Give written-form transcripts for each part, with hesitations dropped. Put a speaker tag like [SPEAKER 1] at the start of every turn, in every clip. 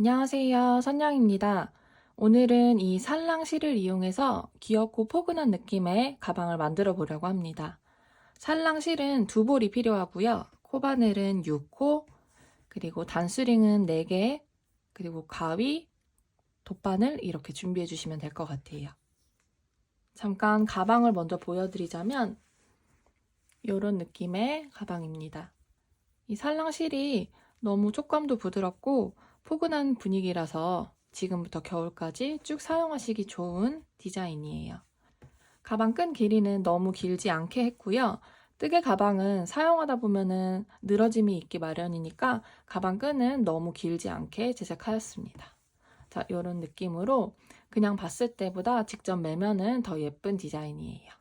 [SPEAKER 1] 안녕하세요. 선영입니다. 오늘은 이 살랑실을 이용해서 귀엽고 포근한 느낌의 가방을 만들어 보려고 합니다. 살랑실은 두 볼이 필요하고요. 코바늘은 6호, 그리고 단수링은 4개, 그리고 가위, 돗바늘 이렇게 준비해 주시면 될 것 같아요. 잠깐 가방을 먼저 보여드리자면 이런 느낌의 가방입니다. 이 살랑실이 너무 촉감도 부드럽고 포근한 분위기라서 지금부터 겨울까지 쭉 사용하시기 좋은 디자인이에요. 가방 끈 길이는 너무 길지 않게 했고요. 뜨개 가방은 사용하다 보면은 늘어짐이 있기 마련이니까 가방 끈은 너무 길지 않게 제작하였습니다. 자, 이런 느낌으로 그냥 봤을 때보다 직접 매면은 더 예쁜 디자인이에요.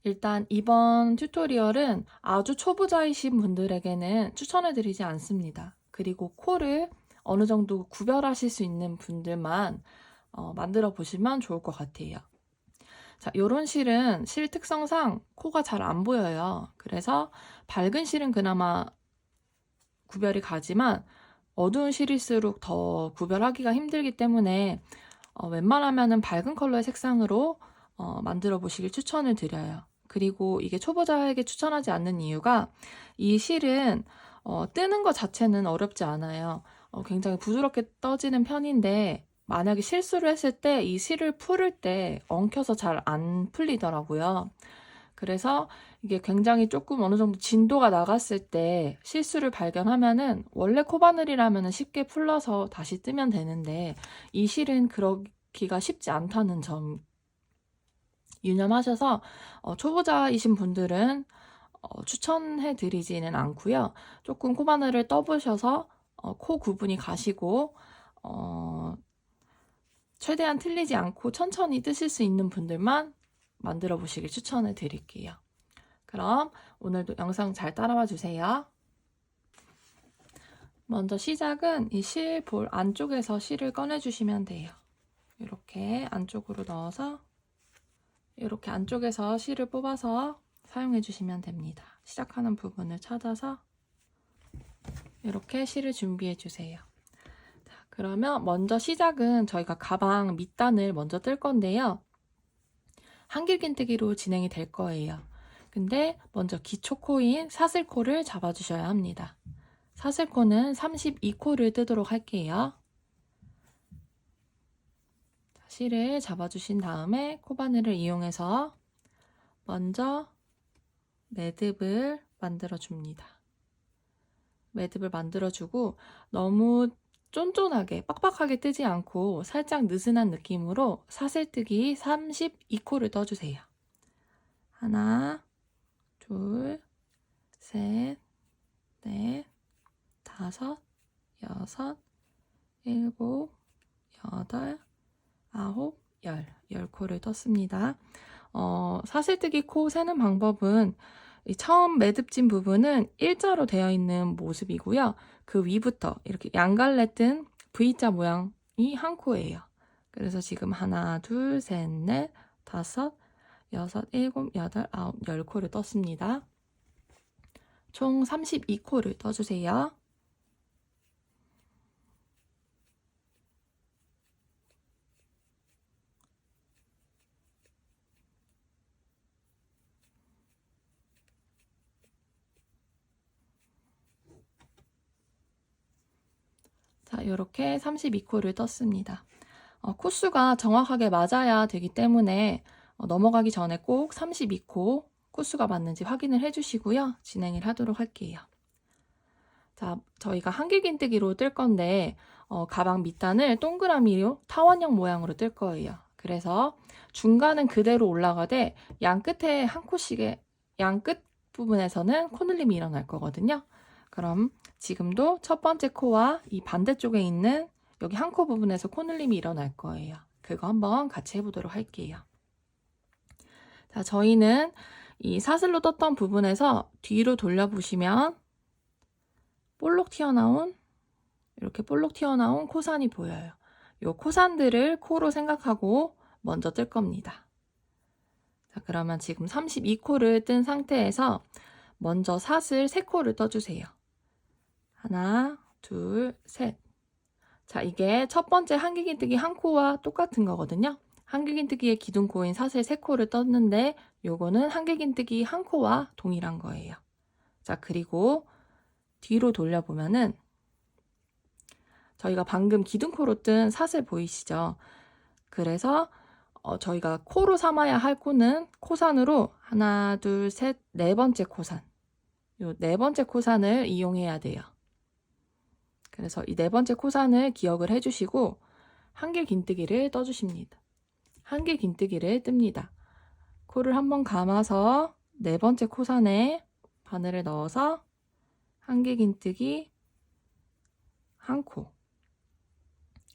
[SPEAKER 1] 일단 이번 튜토리얼은 아주 초보자이신 분들에게는 추천해드리지 않습니다. 그리고 코를 어느 정도 구별하실 수 있는 분들만 만들어 보시면 좋을 것 같아요. 자, 요런 실은 실 특성상 코가 잘 안 보여요. 그래서 밝은 실은 그나마 구별이 가지만 어두운 실일수록 더 구별하기가 힘들기 때문에 웬만하면 밝은 컬러의 색상으로 만들어 보시길 추천을 드려요. 그리고 이게 초보자에게 추천하지 않는 이유가 이 실은 뜨는 것 자체는 어렵지 않아요. 굉장히 부드럽게 떠지는 편인데 만약에 실수를 했을 때 이 실을 풀을 때 엉켜서 잘 안 풀리더라고요. 그래서 이게 굉장히 조금 어느 정도 진도가 나갔을 때 실수를 발견하면은 원래 코바늘이라면 쉽게 풀러서 다시 뜨면 되는데 이 실은 그러기가 쉽지 않다는 점 유념하셔서 초보자이신 분들은 추천해 드리지는 않고요. 조금 코바늘을 떠보셔서 코 구분이 가시고 최대한 틀리지 않고 천천히 뜨실 수 있는 분들만 만들어 보시길 추천을 드릴게요. 그럼 오늘도 영상 잘 따라와 주세요. 먼저 시작은 이 실 볼 안쪽에서 실을 꺼내 주시면 돼요. 이렇게 안쪽으로 넣어서 이렇게 안쪽에서 실을 뽑아서 사용해 주시면 됩니다. 시작하는 부분을 찾아서 이렇게 실을 준비해 주세요. 자, 그러면 먼저 시작은 저희가 가방 밑단을 먼저 뜰 건데요. 한길긴뜨기로 진행이 될 거예요. 근데 먼저 기초코인 사슬코를 잡아주셔야 합니다. 사슬코는 32코를 뜨도록 할게요. 실을 잡아주신 다음에 코바늘을 이용해서 먼저 매듭을 만들어줍니다. 매듭을 만들어주고 너무 쫀쫀하게 빡빡하게 뜨지 않고 살짝 느슨한 느낌으로 사슬뜨기 32코를 떠주세요. 하나, 둘, 셋, 넷, 다섯, 여섯, 일곱, 여덟, 아홉, 열 코를 떴습니다. 사슬뜨기 코 세는 방법은 처음 매듭진 부분은 일자로 되어 있는 모습이고요. 그 위부터 이렇게 양갈래 뜬 V자 모양이 한 코예요. 그래서 지금 하나, 둘, 셋, 넷, 다섯, 여섯, 일곱, 여덟, 아홉, 10코를 떴습니다. 총 32코를 떠주세요. 자, 이렇게 32코를 떴습니다. 코수가 정확하게 맞아야 되기 때문에 넘어가기 전에 꼭 32코 코수가 맞는지 확인을 해주시고요. 진행을 하도록 할게요. 자, 저희가 한길긴뜨기로 뜰 건데 가방 밑단을 동그라미로 타원형 모양으로 뜰 거예요. 그래서 중간은 그대로 올라가되 양 끝에 한 코씩의 양 끝 부분에서는 코늘림이 일어날 거거든요. 그럼 지금도 첫 번째 코와 이 반대쪽에 있는 여기 한 코 부분에서 코늘림이 일어날 거예요. 그거 한번 같이 해보도록 할게요. 자, 저희는 이 사슬로 떴던 부분에서 뒤로 돌려보시면 이렇게 볼록 튀어나온 코산이 보여요. 이 코산들을 코로 생각하고 먼저 뜰 겁니다. 자, 그러면 지금 32코를 뜬 상태에서 먼저 사슬 3코를 떠주세요. 하나, 둘, 셋. 자, 이게 첫 번째 한길긴뜨기 한 코와 똑같은 거거든요. 한길긴뜨기의 기둥코인 사슬 3코를 떴는데 요거는 한길긴뜨기 한 코와 동일한 거예요. 자, 그리고 뒤로 돌려보면은 저희가 방금 기둥코로 뜬 사슬 보이시죠? 그래서 저희가 코로 삼아야 할 코는 코산으로 하나, 둘, 셋, 네 번째 코산. 요 네 번째 코산을 이용해야 돼요. 그래서 이 네 번째 코산을 기억을 해주시고 한길긴뜨기를 떠주십니다. 한길긴뜨기를 뜹니다. 코를 한번 감아서 네 번째 코산에 바늘을 넣어서 한길긴뜨기 한 코.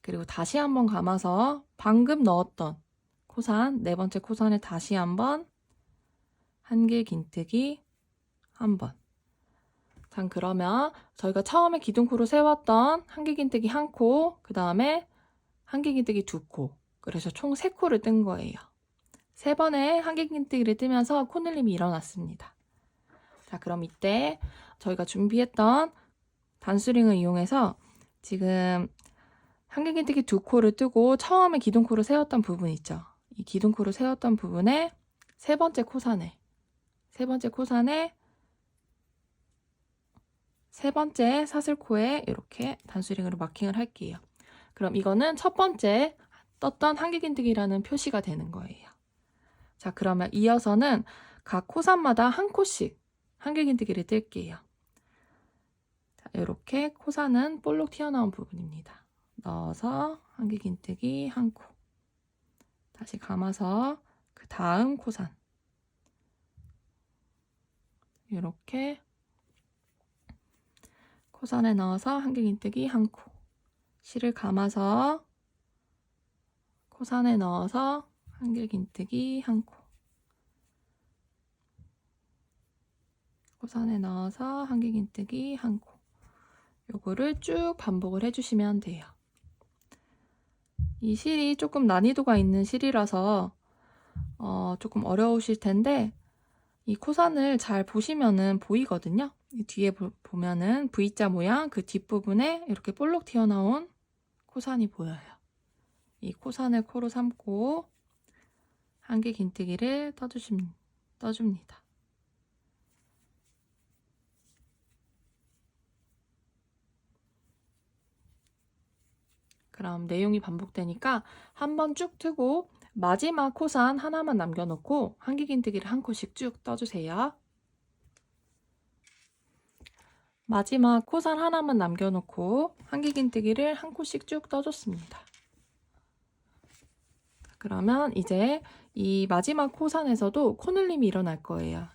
[SPEAKER 1] 그리고 다시 한번 감아서 방금 넣었던 코산, 네 번째 코산에 다시 한번 한길긴뜨기 한 번. 자, 그러면 저희가 처음에 기둥코로 세웠던 한길긴뜨기 한 코, 그 다음에 한길긴뜨기 두 코. 그래서 총 3코를 뜬 거예요. 3번의 한길긴뜨기를 뜨면서 코늘림이 일어났습니다. 자, 그럼 이때 저희가 준비했던 단수링을 이용해서 지금 한길긴뜨기 두 코를 뜨고 처음에 기둥코로 세웠던 부분 있죠. 이 기둥코로 세웠던 부분에 세 번째 코산에 세 번째 사슬코에 이렇게 단수링으로 마킹을 할게요. 그럼 이거는 첫 번째 떴던 한길긴뜨기라는 표시가 되는 거예요. 자, 그러면 이어서는 각 코산마다 한 코씩 한길긴뜨기를 뜰게요. 자, 이렇게 코산은 볼록 튀어나온 부분입니다. 넣어서 한길긴뜨기 한 코. 다시 감아서 그 다음 코산. 이렇게 코산에 넣어서 한길긴뜨기 한 코. 실을 감아서 코산에 넣어서 한길긴뜨기 한 코. 코산에 넣어서 한길긴뜨기 한 코. 요거를 쭉 반복을 해주시면 돼요. 이 실이 조금 난이도가 있는 실이라서 조금 어려우실 텐데 이 코산을 잘 보시면은 보이거든요. 이 뒤에 보면은 V자 모양 그 뒷부분에 이렇게 볼록 튀어나온 코산이 보여요. 이 코산을 코로 삼고 한길긴뜨기를 떠줍니다. 그럼 내용이 반복되니까 한번 쭉 트고 마지막 코산 하나만 남겨놓고 한길긴뜨기를 한 코씩 쭉 떠주세요. 마지막 코산 하나만 남겨놓고 한길긴뜨기를 한 코씩 쭉 떠줬습니다. 그러면 이제 이 마지막 코산에서도 코늘림이 일어날 거예요.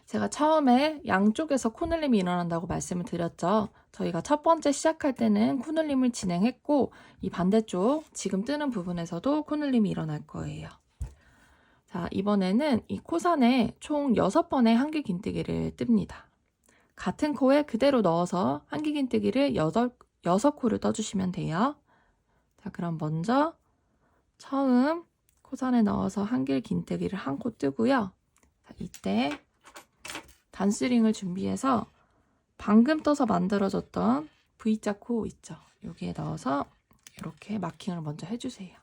[SPEAKER 1] 제가 처음에 양쪽에서 코늘림이 일어난다고 말씀을 드렸죠. 저희가 첫 번째 시작할 때는 코늘림을 진행했고 이 반대쪽 지금 뜨는 부분에서도 코늘림이 일어날 거예요. 자, 이번에는 이 코산에 총 6번의 한길긴뜨기를 뜹니다. 같은 코에 그대로 넣어서 한길긴뜨기를 6코를 떠주시면 돼요. 자, 그럼 먼저 처음 코산에 넣어서 한길긴뜨기를 한 코 뜨고요. 자, 이때 단스링을 준비해서 방금 떠서 만들어졌던 V자 코 있죠. 여기에 넣어서 이렇게 마킹을 먼저 해주세요.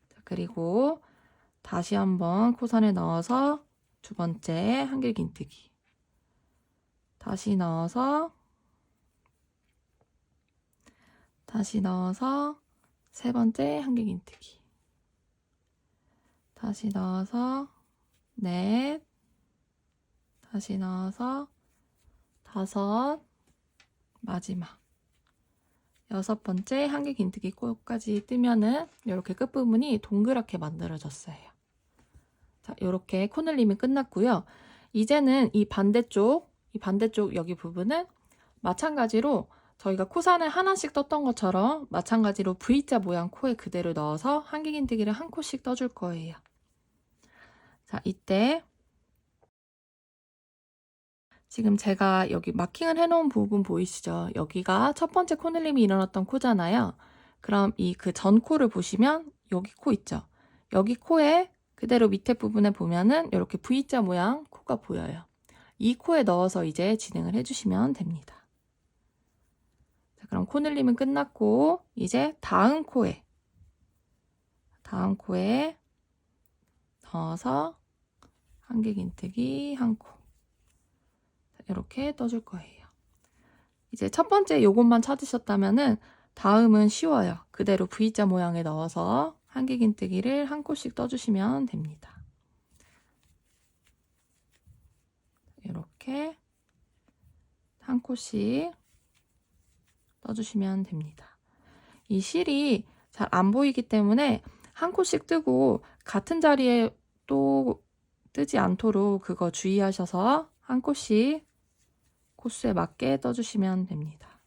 [SPEAKER 1] 자, 그리고 다시 한번 코산에 넣어서 두 번째 한길긴뜨기. 다시 넣어서 세 번째 한길긴뜨기. 다시 넣어서 넷. 다시 넣어서 5, 마지막 6번째 한길긴뜨기 코까지 뜨면은 이렇게 끝부분이 동그랗게 만들어졌어요. 자, 이렇게 코늘림이 끝났고요. 이제는 이 반대쪽 여기 부분은 마찬가지로 저희가 코산을 하나씩 떴던 것처럼 마찬가지로 V자 모양 코에 그대로 넣어서 한길긴뜨기를 한 코씩 떠줄 거예요. 자, 이때 지금 제가 여기 마킹을 해놓은 부분 보이시죠? 여기가 첫 번째 코늘림이 일어났던 코잖아요. 그럼 이 그 전 코를 보시면 여기 코 있죠? 여기 코에 그대로 밑에 부분에 보면은 이렇게 V자 모양 코가 보여요. 이 코에 넣어서 이제 진행을 해주시면 됩니다. 자, 그럼 코늘림은 끝났고 이제 다음 코에 넣어서 한길긴뜨기 한 코 이렇게 떠줄 거예요. 이제 첫 번째 요것만 찾으셨다면은 다음은 쉬워요. 그대로 V자 모양에 넣어서 한길긴뜨기를 한 코씩 떠주시면 됩니다. 이렇게 한 코씩 떠주시면 됩니다. 이 실이 잘 안 보이기 때문에 한 코씩 뜨고 같은 자리에 또 뜨지 않도록 그거 주의하셔서 한 코씩 코수에 맞게 떠주시면 됩니다.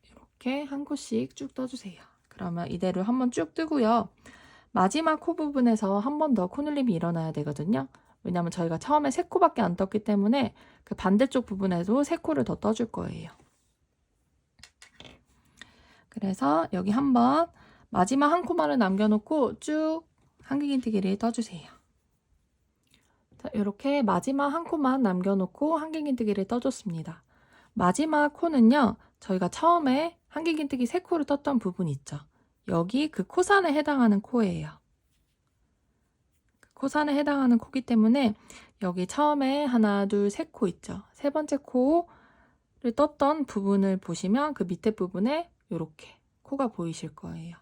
[SPEAKER 1] 이렇게 한 코씩 쭉 떠주세요. 그러면 이대로 한번 쭉 뜨고요. 마지막 코 부분에서 한 번 더 코늘림이 일어나야 되거든요. 왜냐면 저희가 처음에 3코밖에 안 떴기 때문에 그 반대쪽 부분에도 3코를 더 떠줄 거예요. 그래서 여기 한번 마지막 한 코만을 남겨놓고 쭉 한길긴뜨기를 떠주세요. 자, 이렇게 마지막 한 코만 남겨놓고 한길긴뜨기를 떠줬습니다. 마지막 코는요, 저희가 처음에 한길긴뜨기 3코를 떴던 부분 있죠. 여기 그 코산에 해당하는 코예요. 그 코산에 해당하는 코기 때문에 여기 처음에 하나, 둘, 3코 있죠. 세 번째 코를 떴던 부분을 보시면 그 밑에 부분에 이렇게 코가 보이실 거예요.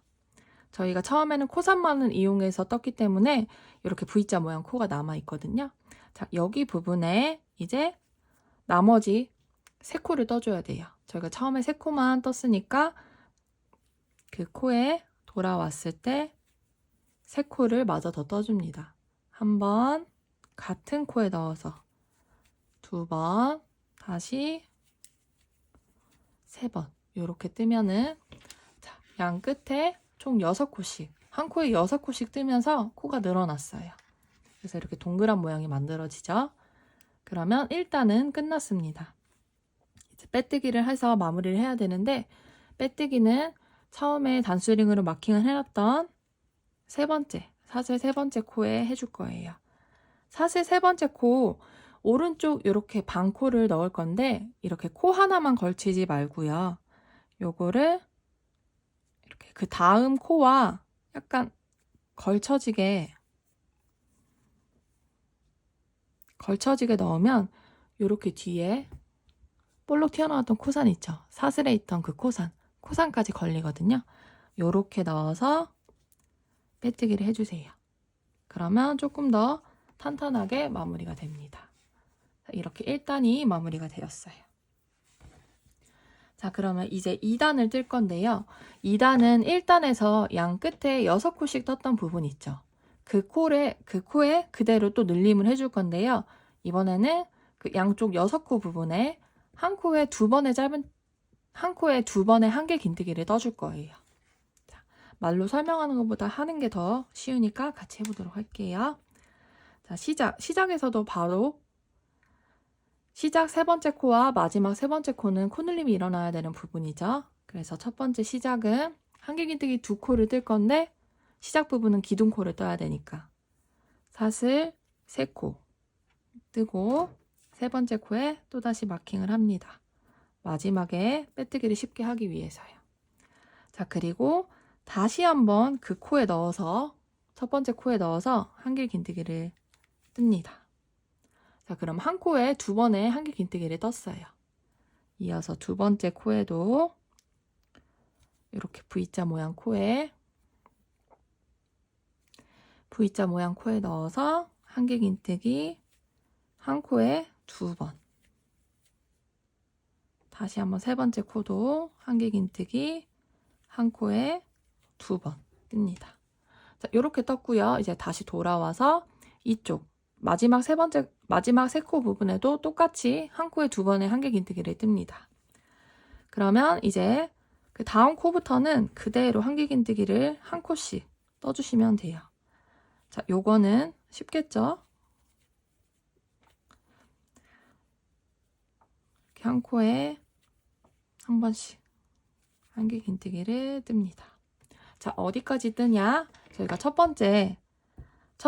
[SPEAKER 1] 저희가 처음에는 코산만을 이용해서 떴기 때문에 이렇게 V자 모양 코가 남아 있거든요. 자, 여기 부분에 이제 나머지 3코를 떠줘야 돼요. 저희가 처음에 3코만 떴으니까 그 코에 돌아왔을 때 3코를 마저 더 떠줍니다. 한 번 같은 코에 넣어서 2번 다시 3번 이렇게 뜨면은 자, 양 끝에 총 6코씩 한 코에 6코씩 뜨면서 코가 늘어났어요. 그래서 이렇게 동그란 모양이 만들어지죠. 그러면 일단은 끝났습니다. 이제 빼뜨기를 해서 마무리를 해야 되는데 빼뜨기는 처음에 단수링으로 마킹을 해놨던 사슬 세 번째 코에 해줄 거예요. 사슬 세 번째 코 오른쪽 이렇게 반코를 넣을 건데 이렇게 코 하나만 걸치지 말고요. 요거를 이렇게 그 다음 코와 약간 걸쳐지게 넣으면 이렇게 뒤에 볼록 튀어나왔던 코산 있죠. 사슬에 있던 그 코산까지 걸리거든요. 요렇게 넣어서 빼뜨기를 해주세요. 그러면 조금 더 탄탄하게 마무리가 됩니다. 이렇게 1단이 마무리가 되었어요. 자, 그러면 이제 2단을 뜰 건데요. 2단은 1단에서 양 끝에 6코씩 떴던 부분 있죠. 그 코에 그대로 또 늘림을 해줄 건데요. 이번에는 그 양쪽 6코 부분에 한 코에 2번의 한길긴뜨기를 떠줄 거예요. 자, 말로 설명하는 것보다 하는 게 더 쉬우니까 같이 해보도록 할게요. 자, 시작에서도 바로 시작 세 번째 코와 마지막 세 번째 코는 코늘림이 일어나야 되는 부분이죠. 그래서 첫 번째 시작은 한길긴뜨기 2코를 뜰 건데 시작 부분은 기둥코를 떠야 되니까 사슬 3코 뜨고 세 번째 코에 또다시 마킹을 합니다. 마지막에 빼뜨기를 쉽게 하기 위해서요. 자, 그리고 다시 한번 그 코에 넣어서 첫 번째 코에 넣어서 한길긴뜨기를 뜹니다. 자, 그럼 한 코에 2번의 한길긴뜨기를 떴어요. 이어서 두 번째 코에도 이렇게 V자 모양 코에 넣어서 한길긴뜨기 한 코에 2번. 다시 한번 세 번째 코도 한길긴뜨기 한 코에 2번 뜹니다. 자, 이렇게 떴고요. 이제 다시 돌아와서 이쪽 마지막 3코 부분에도 똑같이 한 코에 2번의 한길긴뜨기를 뜹니다. 그러면 이제 그 다음 코부터는 그대로 한길긴뜨기를 한 코씩 떠주시면 돼요. 자, 요거는 쉽겠죠? 이렇게 한 코에 한 번씩 한길긴뜨기를 뜹니다. 자, 어디까지 뜨냐? 저희가 첫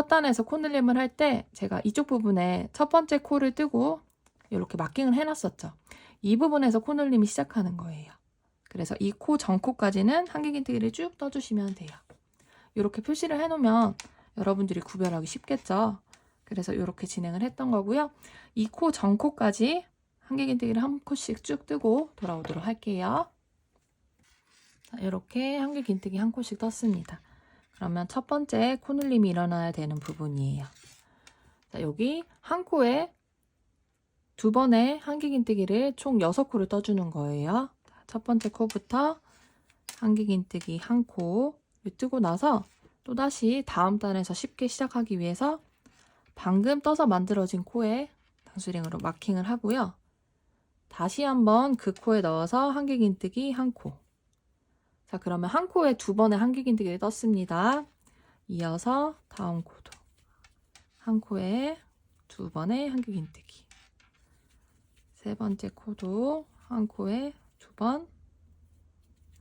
[SPEAKER 1] 단에서 코늘림을 할 때 제가 이쪽 부분에 첫 번째 코를 뜨고 이렇게 마킹을 해놨었죠. 이 부분에서 코늘림이 시작하는 거예요. 그래서 이 코 전코까지는 한길긴뜨기를 쭉 떠주시면 돼요. 이렇게 표시를 해놓으면 여러분들이 구별하기 쉽겠죠. 그래서 이렇게 진행을 했던 거고요. 이 코 전코까지 한길긴뜨기를 한 코씩 쭉 뜨고 돌아오도록 할게요. 자, 이렇게 한길긴뜨기 한 코씩 떴습니다. 그러면 첫 번째 코늘림이 일어나야 되는 부분이에요. 자, 여기 한 코에 두 번의 한길긴뜨기를 총 6코를 떠주는 거예요. 자, 첫 번째 코부터 한길긴뜨기 한 코 뜨고 나서 또다시 다음 단에서 쉽게 시작하기 위해서 방금 떠서 만들어진 코에 단수링으로 마킹을 하고요. 다시 한번 그 코에 넣어서 한길긴뜨기 한 코. 자, 그러면 한 코에 두 번의 한길긴뜨기를 떴습니다. 이어서 다음 코도 한 코에 두 번의 한길긴뜨기. 세 번째 코도 한 코에 두 번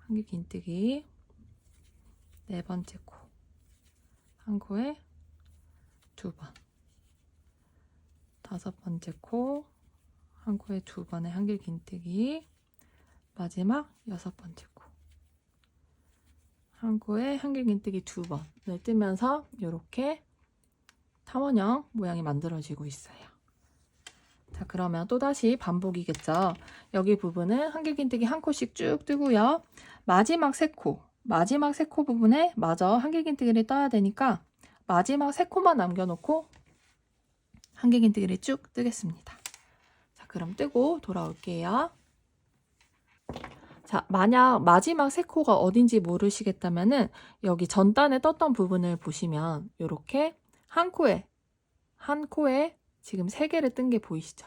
[SPEAKER 1] 한길긴뜨기. 네 번째 코 한 코에 두 번. 다섯 번째 코 한 코에 두 번의 한길긴뜨기. 마지막 여섯 번째 코 한 코에 한길긴뜨기 두 번을 뜨면서 이렇게 탐원형 모양이 만들어지고 있어요. 자, 그러면 또다시 반복이겠죠. 여기 부분은 한길긴뜨기 한 코씩 쭉 뜨고요. 마지막 세 코 부분에 마저 한길긴뜨기를 떠야 되니까 마지막 세 코만 남겨놓고 한길긴뜨기를 쭉 뜨겠습니다. 자, 그럼 뜨고 돌아올게요. 자, 만약 마지막 세 코가 어딘지 모르시겠다면은 여기 전단에 떴던 부분을 보시면 이렇게 한 코에 지금 3개를 뜬 게 보이시죠?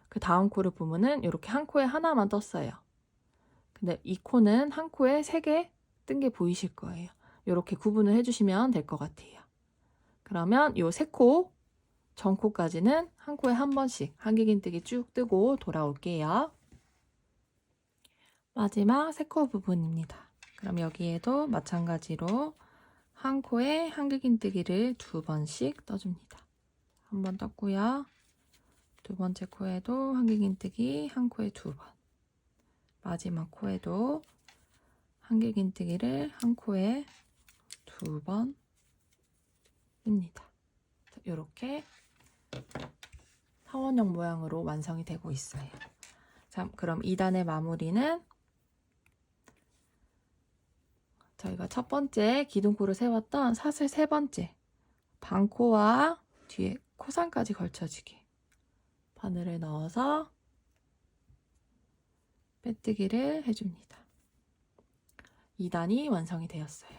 [SPEAKER 1] 그 다음 코를 보면은 이렇게 한 코에 하나만 떴어요. 근데 이 코는 한 코에 3개 뜬 게 보이실 거예요. 이렇게 구분을 해주시면 될 것 같아요. 그러면 이 3코, 전코까지는 한 코에 한 번씩 한길긴뜨기 쭉 뜨고 돌아올게요. 마지막 3코 부분입니다. 그럼 여기에도 마찬가지로 한 코에 한길긴뜨기를 2번씩 떠줍니다. 한 번 떴고요. 두 번째 코에도 한길긴뜨기 한 코에 2번. 마지막 코에도 한길긴뜨기를 한 코에 2번 뜹니다. 이렇게 타원형 모양으로 완성이 되고 있어요. 자, 그럼 2단의 마무리는 저희가 첫 번째 기둥코를 세웠던 사슬 세 번째 반코와 뒤에 코상까지 걸쳐지게 바늘을 넣어서 빼뜨기를 해줍니다. 2단이 완성이 되었어요.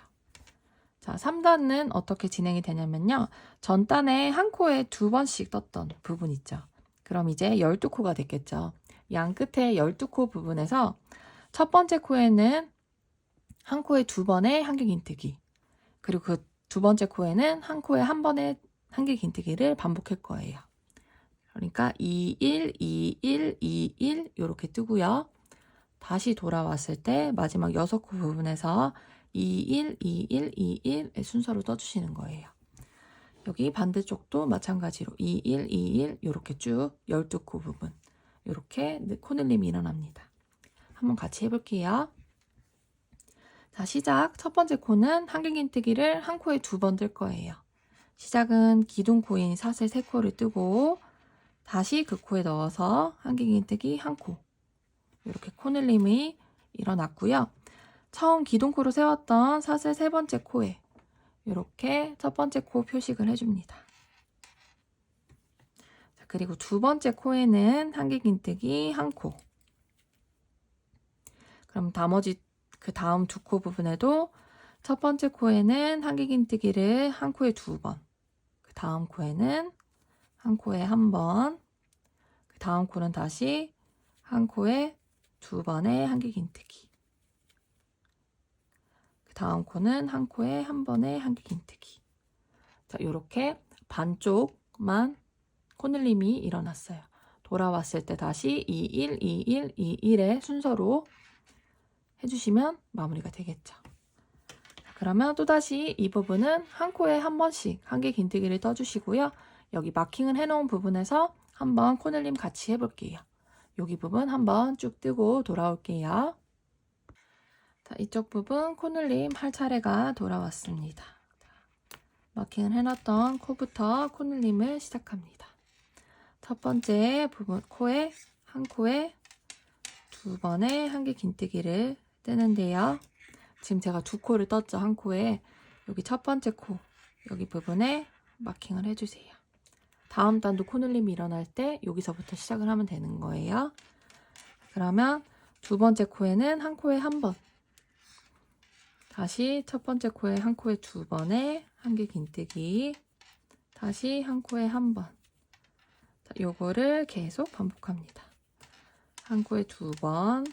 [SPEAKER 1] 자, 3단은 어떻게 진행이 되냐면요. 전단에 한 코에 2번씩 떴던 부분 있죠. 그럼 이제 12코가 됐겠죠. 양 끝에 12코 부분에서 첫 번째 코에는 한 코에 2번의 한길긴뜨기, 그리고 그 두 번째 코에는 한 코에 한 번의 한길긴뜨기를 반복할 거예요. 그러니까 21, 21, 21 이렇게 뜨고요. 다시 돌아왔을 때 마지막 6코 부분에서 21, 21, 21의 순서로 떠주시는 거예요. 여기 반대쪽도 마찬가지로 21, 21 이렇게 쭉 12코 부분 이렇게 코늘림이 일어납니다. 한번 같이 해볼게요. 자, 시작. 첫 번째 코는 한길긴뜨기를 한 코에 2번 뜰 거예요. 시작은 기둥코인 사슬 3코를 뜨고 다시 그 코에 넣어서 한길긴뜨기 한 코. 이렇게 코늘림이 일어났고요. 처음 기둥코로 세웠던 사슬 세 번째 코에 이렇게 첫 번째 코 표식을 해줍니다. 자, 그리고 두 번째 코에는 한길긴뜨기 한 코. 그럼 나머지 그 다음 두 코 부분에도 첫 번째 코에는 한길긴뜨기를 한 코에 2번, 그 다음 코에는 한 코에 한 번, 그 다음 코는 다시 한 코에 2번의 한길긴뜨기, 그 다음 코는 한 코에 한 번의 한길긴뜨기. 자, 이렇게 반쪽만 코늘림이 일어났어요. 돌아왔을 때 다시 21, 21, 21의 순서로 해주시면 마무리가 되겠죠. 그러면 또다시 이 부분은 한 코에 한 번씩 한길긴뜨기를 떠주시고요. 여기 마킹을 해놓은 부분에서 한번 코늘림 같이 해볼게요. 여기 부분 한번 쭉 뜨고 돌아올게요. 자, 이쪽 부분 코늘림 할 차례가 돌아왔습니다. 마킹을 해놨던 코부터 코늘림을 시작합니다. 첫 번째 부분 코에 한 코에 두 번의 한길 긴뜨기를 뜨는데요. 지금 제가 두 코를 떴죠. 한 코에 여기 첫 번째 코 여기 부분에 마킹을 해주세요. 다음 단도 코늘림이 일어날 때 여기서부터 시작을 하면 되는 거예요. 그러면 두 번째 코에는 한 코에 한 번, 다시 첫 번째 코에 한 코에 두 번의 한길 긴뜨기, 다시 한 코에 한 번. 자, 요거를 계속 반복합니다. 한 코에 두 번,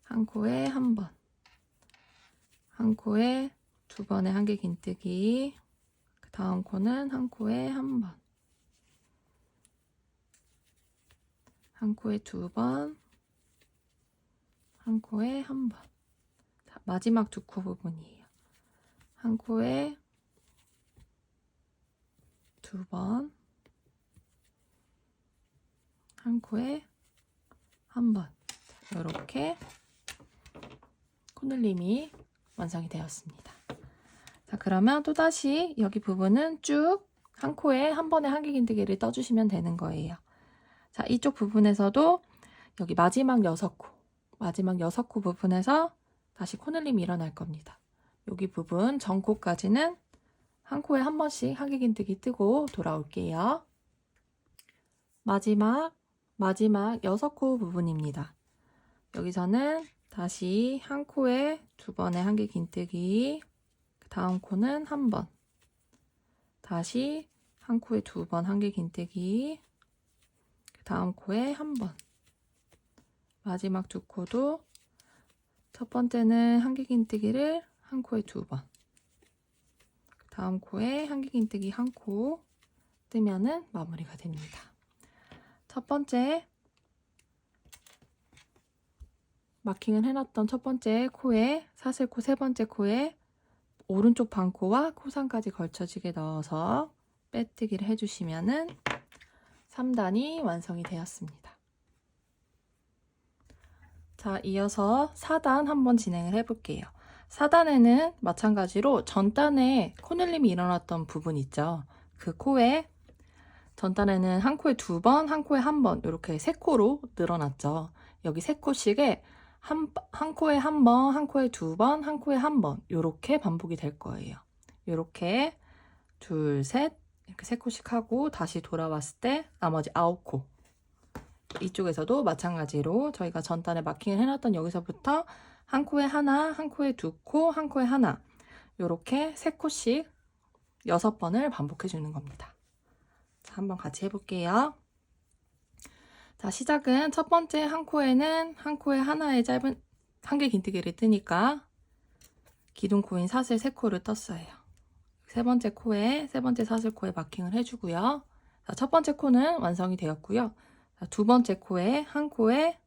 [SPEAKER 1] 한 코에 한 번, 한 코에 두 번의 한길 긴뜨기, 그 다음 코는 한 코에 한 번, 한 코에 두 번, 한 코에 한 번. 자, 마지막 두 코 부분이에요. 한 코에 두 번, 한 코에 한 번. 이렇게 코늘림이 완성이 되었습니다. 자, 그러면 또다시 여기 부분은 쭉 한 코에 한 번에 한길 긴뜨기를 떠주시면 되는 거예요. 자, 이쪽 부분에서도 여기 마지막 6코, 마지막 6코 부분에서 다시 코늘림이 일어날 겁니다. 여기 부분 전코까지는 한 코에 한 번씩 한길 긴뜨기 뜨고 돌아올게요. 마지막 6코 부분입니다. 여기서는 다시 한 코에 두 번의 한길 긴뜨기, 그 다음 코는 한 번, 다시 한 코에 두 번 한길 긴뜨기, 그 다음 코에 한 번, 마지막 두 코도 첫 번째는 한길 긴뜨기를 한 코에 두 번, 그 다음 코에 한길 긴뜨기 한 코 뜨면은 마무리가 됩니다. 첫 번째 마킹을 해놨던 첫 번째 코에 사슬코 세 번째 코에 오른쪽 반코와 코상까지 걸쳐지게 넣어서 빼뜨기를 해주시면은 3단이 완성이 되었습니다. 자, 이어서 4단 한번 진행을 해볼게요. 4단에는 마찬가지로 전단에 코늘림이 일어났던 부분 있죠. 그 코에 전단에는 한 코에 두 번, 한 코에 한 번 이렇게 세 코로 늘어났죠. 여기 세 코씩에 한 코에 한 번, 한 코에 두 번, 한 코에 한 번 이렇게 반복이 될 거예요. 이렇게 둘, 셋 이렇게 세 코씩 하고 다시 돌아왔을 때 나머지 9코 이쪽에서도 마찬가지로 저희가 전단에 마킹을 해놨던 여기서부터 한 코에 하나, 한 코에 두 코, 한 코에 하나 이렇게 세 코씩 6번을 반복해 주는 겁니다. 자, 한번 같이 해볼게요. 자, 시작은 첫 번째 한 코에는 한 코에 하나의 짧은 한길 긴뜨기를 뜨니까 기둥코인 사슬 3코를 떴어요. 세 번째 코에 세 번째 사슬코에 마킹을 해주고요. 자, 첫 번째 코는 완성이 되었고요. 자, 두 번째 코에 한 코에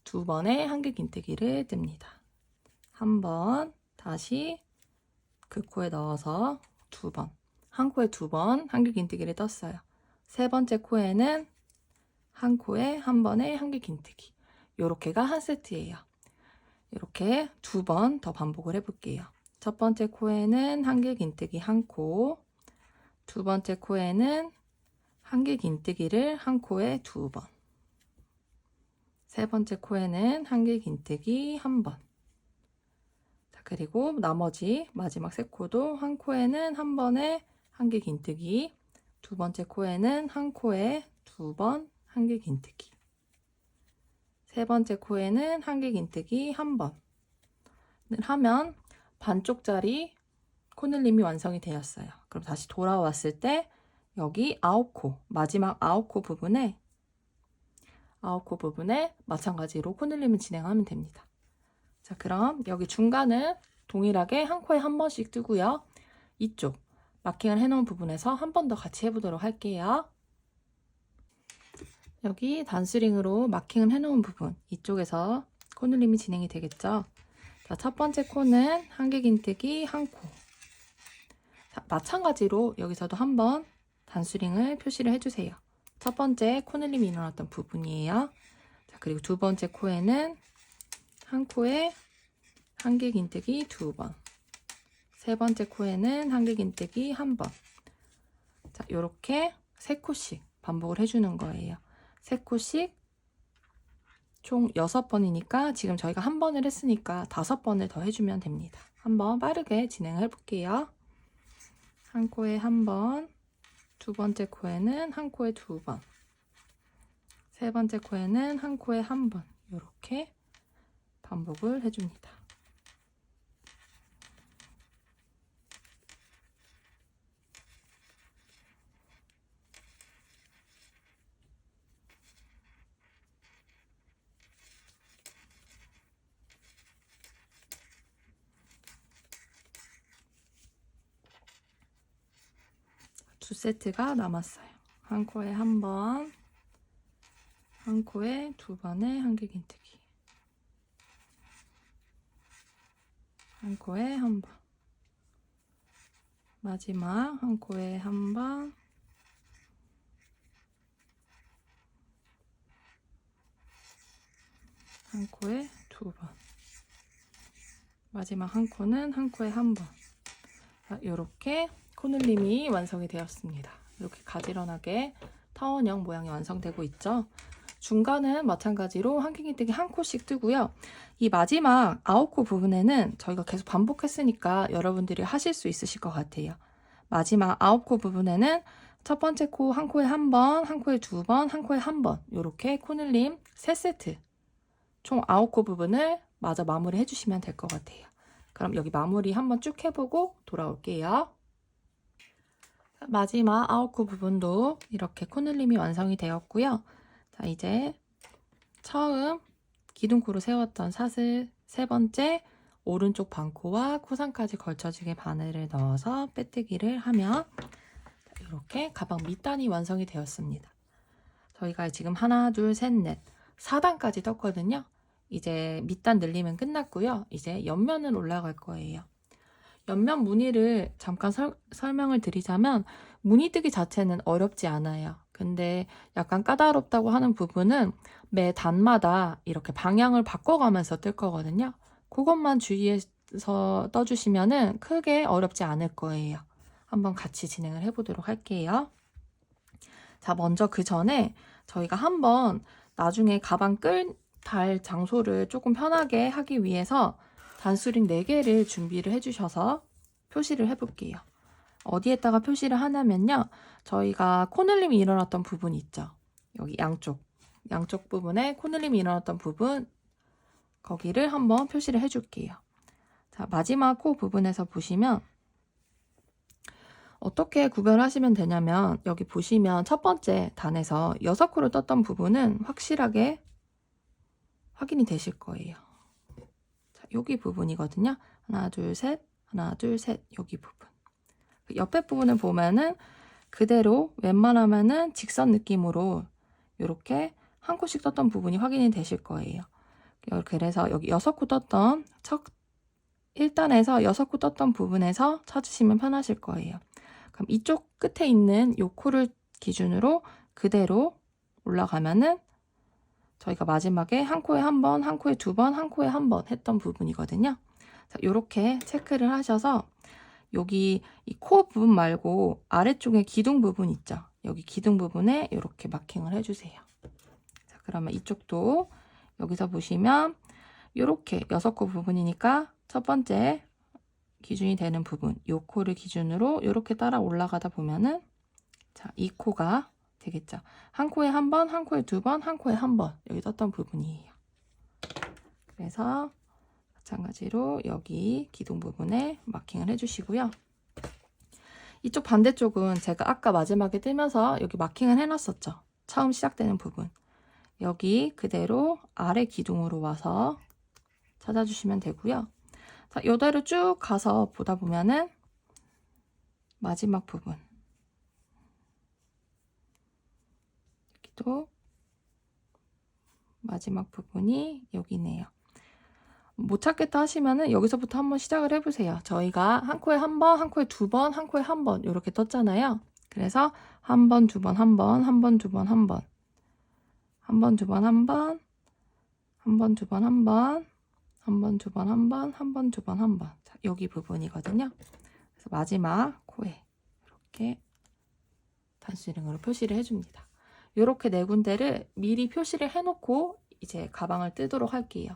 [SPEAKER 1] 두 번의 한길 긴뜨기를 뜹니다. 한 번, 다시 그 코에 넣어서 두 번, 한 코에 두 번 한길 긴뜨기를 떴어요. 세 번째 코에는 한 코에 한 번의 한길 긴뜨기. 요렇게가 한 세트예요. 이렇게 두 번 더 반복을 해볼게요. 첫 번째 코에는 한길 긴뜨기 한 코, 두 번째 코에는 한길 긴뜨기를 한 코에 두 번, 세 번째 코에는 한길 긴뜨기 한 번. 자, 그리고 나머지 마지막 세 코도 한 코에는 한 번에 한길 긴뜨기, 두 번째 코에는 한 코에 두 번 한길 긴뜨기, 세 번째 코에는 한길 긴뜨기 한 번을 하면 반쪽짜리 코늘림이 완성이 되었어요. 그럼 다시 돌아왔을 때 여기 9코, 마지막 9코 부분에 마찬가지로 코늘림을 진행하면 됩니다. 자, 그럼 여기 중간은 동일하게 한 코에 한 번씩 뜨고요. 이쪽 마킹을 해놓은 부분에서 한 번 더 같이 해보도록 할게요. 여기 단스링으로 마킹을 해놓은 부분 이쪽에서 코늘림이 진행이 되겠죠. 자, 첫 번째 코는 한길 긴뜨기 한 코. 자, 마찬가지로 여기서도 한번 단스링을 표시를 해주세요. 첫 번째 코늘림이 일어났던 부분이에요. 자, 그리고 두 번째 코에는 한 코에 한길긴뜨기 2번, 세 번째 코에는 한길긴뜨기 1번. 자, 요렇게 3코씩 반복을 해주는 거예요. 3코씩 총 6번이니까 지금 저희가 1번을 했으니까 5번을 더 해주면 됩니다. 한번 빠르게 진행해 볼게요. 한 코에 1번, 두 번째 코에는 한 코에 2번, 세 번째 코에는 한 코에 1번, 이렇게 반복을 해줍니다. 두 세트가 남았어요. 한 코에 1번, 한 코에 2번의 한길긴뜨기, 한 코에 1번, 마지막 한 코에 1번, 한 코에 2번, 마지막 한 코는 한 코에 1번. 자, 이렇게 코늘림이 완성이 되었습니다. 이렇게 가지런하게 타원형 모양이 완성되고 있죠. 중간은 마찬가지로 한길긴뜨기 한 코씩 뜨고요. 이 마지막 9코 부분에는 저희가 계속 반복했으니까 여러분들이 하실 수 있으실 것 같아요. 마지막 9코 부분에는 첫 번째 코 한 코에 1번, 한 코에 2번, 한 코에 1번 이렇게 코늘림 3세트 총 9코 부분을 마저 마무리 해주시면 될 것 같아요. 그럼 여기 마무리 한번 쭉 해보고 돌아올게요. 마지막 9코 부분도 이렇게 코늘림이 완성이 되었고요. 자, 이제 처음 기둥코로 세웠던 사슬 세 번째 오른쪽 반코와 코상까지 걸쳐지게 바늘을 넣어서 빼뜨기를 하면 이렇게 가방 밑단이 완성이 되었습니다. 저희가 지금 하나, 둘, 셋, 넷 4단까지 떴거든요. 이제 밑단 늘리면 끝났고요. 이제 옆면은 올라갈 거예요. 옆면 무늬를 잠깐 설명을 드리자면 무늬뜨기 자체는 어렵지 않아요. 근데 약간 까다롭다고 하는 부분은 매 단마다 이렇게 방향을 바꿔가면서 뜰 거거든요. 그것만 주의해서 떠주시면은 크게 어렵지 않을 거예요. 한번 같이 진행을 해보도록 할게요. 자, 먼저 그 전에 저희가 한번 나중에 가방 달 장소를 조금 편하게 하기 위해서 단수링 4개를 준비를 해주셔서 표시를 해볼게요. 어디에다가 표시를 하냐면요. 저희가 코늘림이 일어났던 부분 있죠. 여기 양쪽 부분에 코늘림이 일어났던 부분 거기를 한번 표시를 해줄게요. 자, 마지막 코 부분에서 보시면 어떻게 구별하시면 되냐면 여기 보시면 첫 번째 단에서 6코를 떴던 부분은 확실하게 확인이 되실 거예요. 자, 여기 부분이거든요. 하나, 둘, 셋, 하나, 둘, 셋, 여기 부분. 옆에 부분을 보면은 그대로 웬만하면은 직선 느낌으로 이렇게 한 코씩 떴던 부분이 확인이 되실 거예요. 그래서 여기 6코 떴던 첫 1단에서 6코 떴던 부분에서 찾으시면 편하실 거예요. 그럼 이쪽 끝에 있는 이 코를 기준으로 그대로 올라가면은 저희가 마지막에 한 코에 1번, 한 코에 2번, 한 코에 1번 했던 부분이거든요. 자, 이렇게 체크를 하셔서 여기 이 코 부분 말고 아래쪽에 기둥 부분 있죠. 여기 기둥 부분에 이렇게 마킹을 해주세요. 자, 그러면 이쪽도 여기서 보시면 이렇게 6코 부분이니까 첫 번째 기준이 되는 부분, 이 코를 기준으로 이렇게 따라 올라가다 보면은 자, 이 코가 되겠죠. 한 코에 1번, 한 코에 2번, 한 코에 1번 여기 떴던 부분이에요. 그래서 마찬가지로 여기 기둥 부분에 마킹을 해주시고요. 이쪽 반대쪽은 제가 아까 마지막에 뜨면서 여기 마킹을 해놨었죠. 처음 시작되는 부분. 여기 그대로 아래 기둥으로 와서 찾아주시면 되고요. 자, 이대로 쭉 가서 보다 보면은 마지막 부분. 여기도 마지막 부분이 여기네요. 못 찾겠다 하시면은 여기서부터 한번 시작을 해보세요. 저희가 한 코에 1번, 한 코에 2번, 한 코에 1번 이렇게 떴잖아요. 그래서 한 번, 두 번, 한 번, 한 번, 두 번, 한 번, 한 번, 두 번, 한 번, 한 번, 두 번, 한 번, 한 번, 두 번, 한 번, 한 번, 두 번, 한 번. 자, 여기 부분이거든요. 그래서 마지막 코에 이렇게 단수링으로 표시를 해줍니다. 이렇게 네 군데를 미리 표시를 해놓고 이제 가방을 뜨도록 할게요.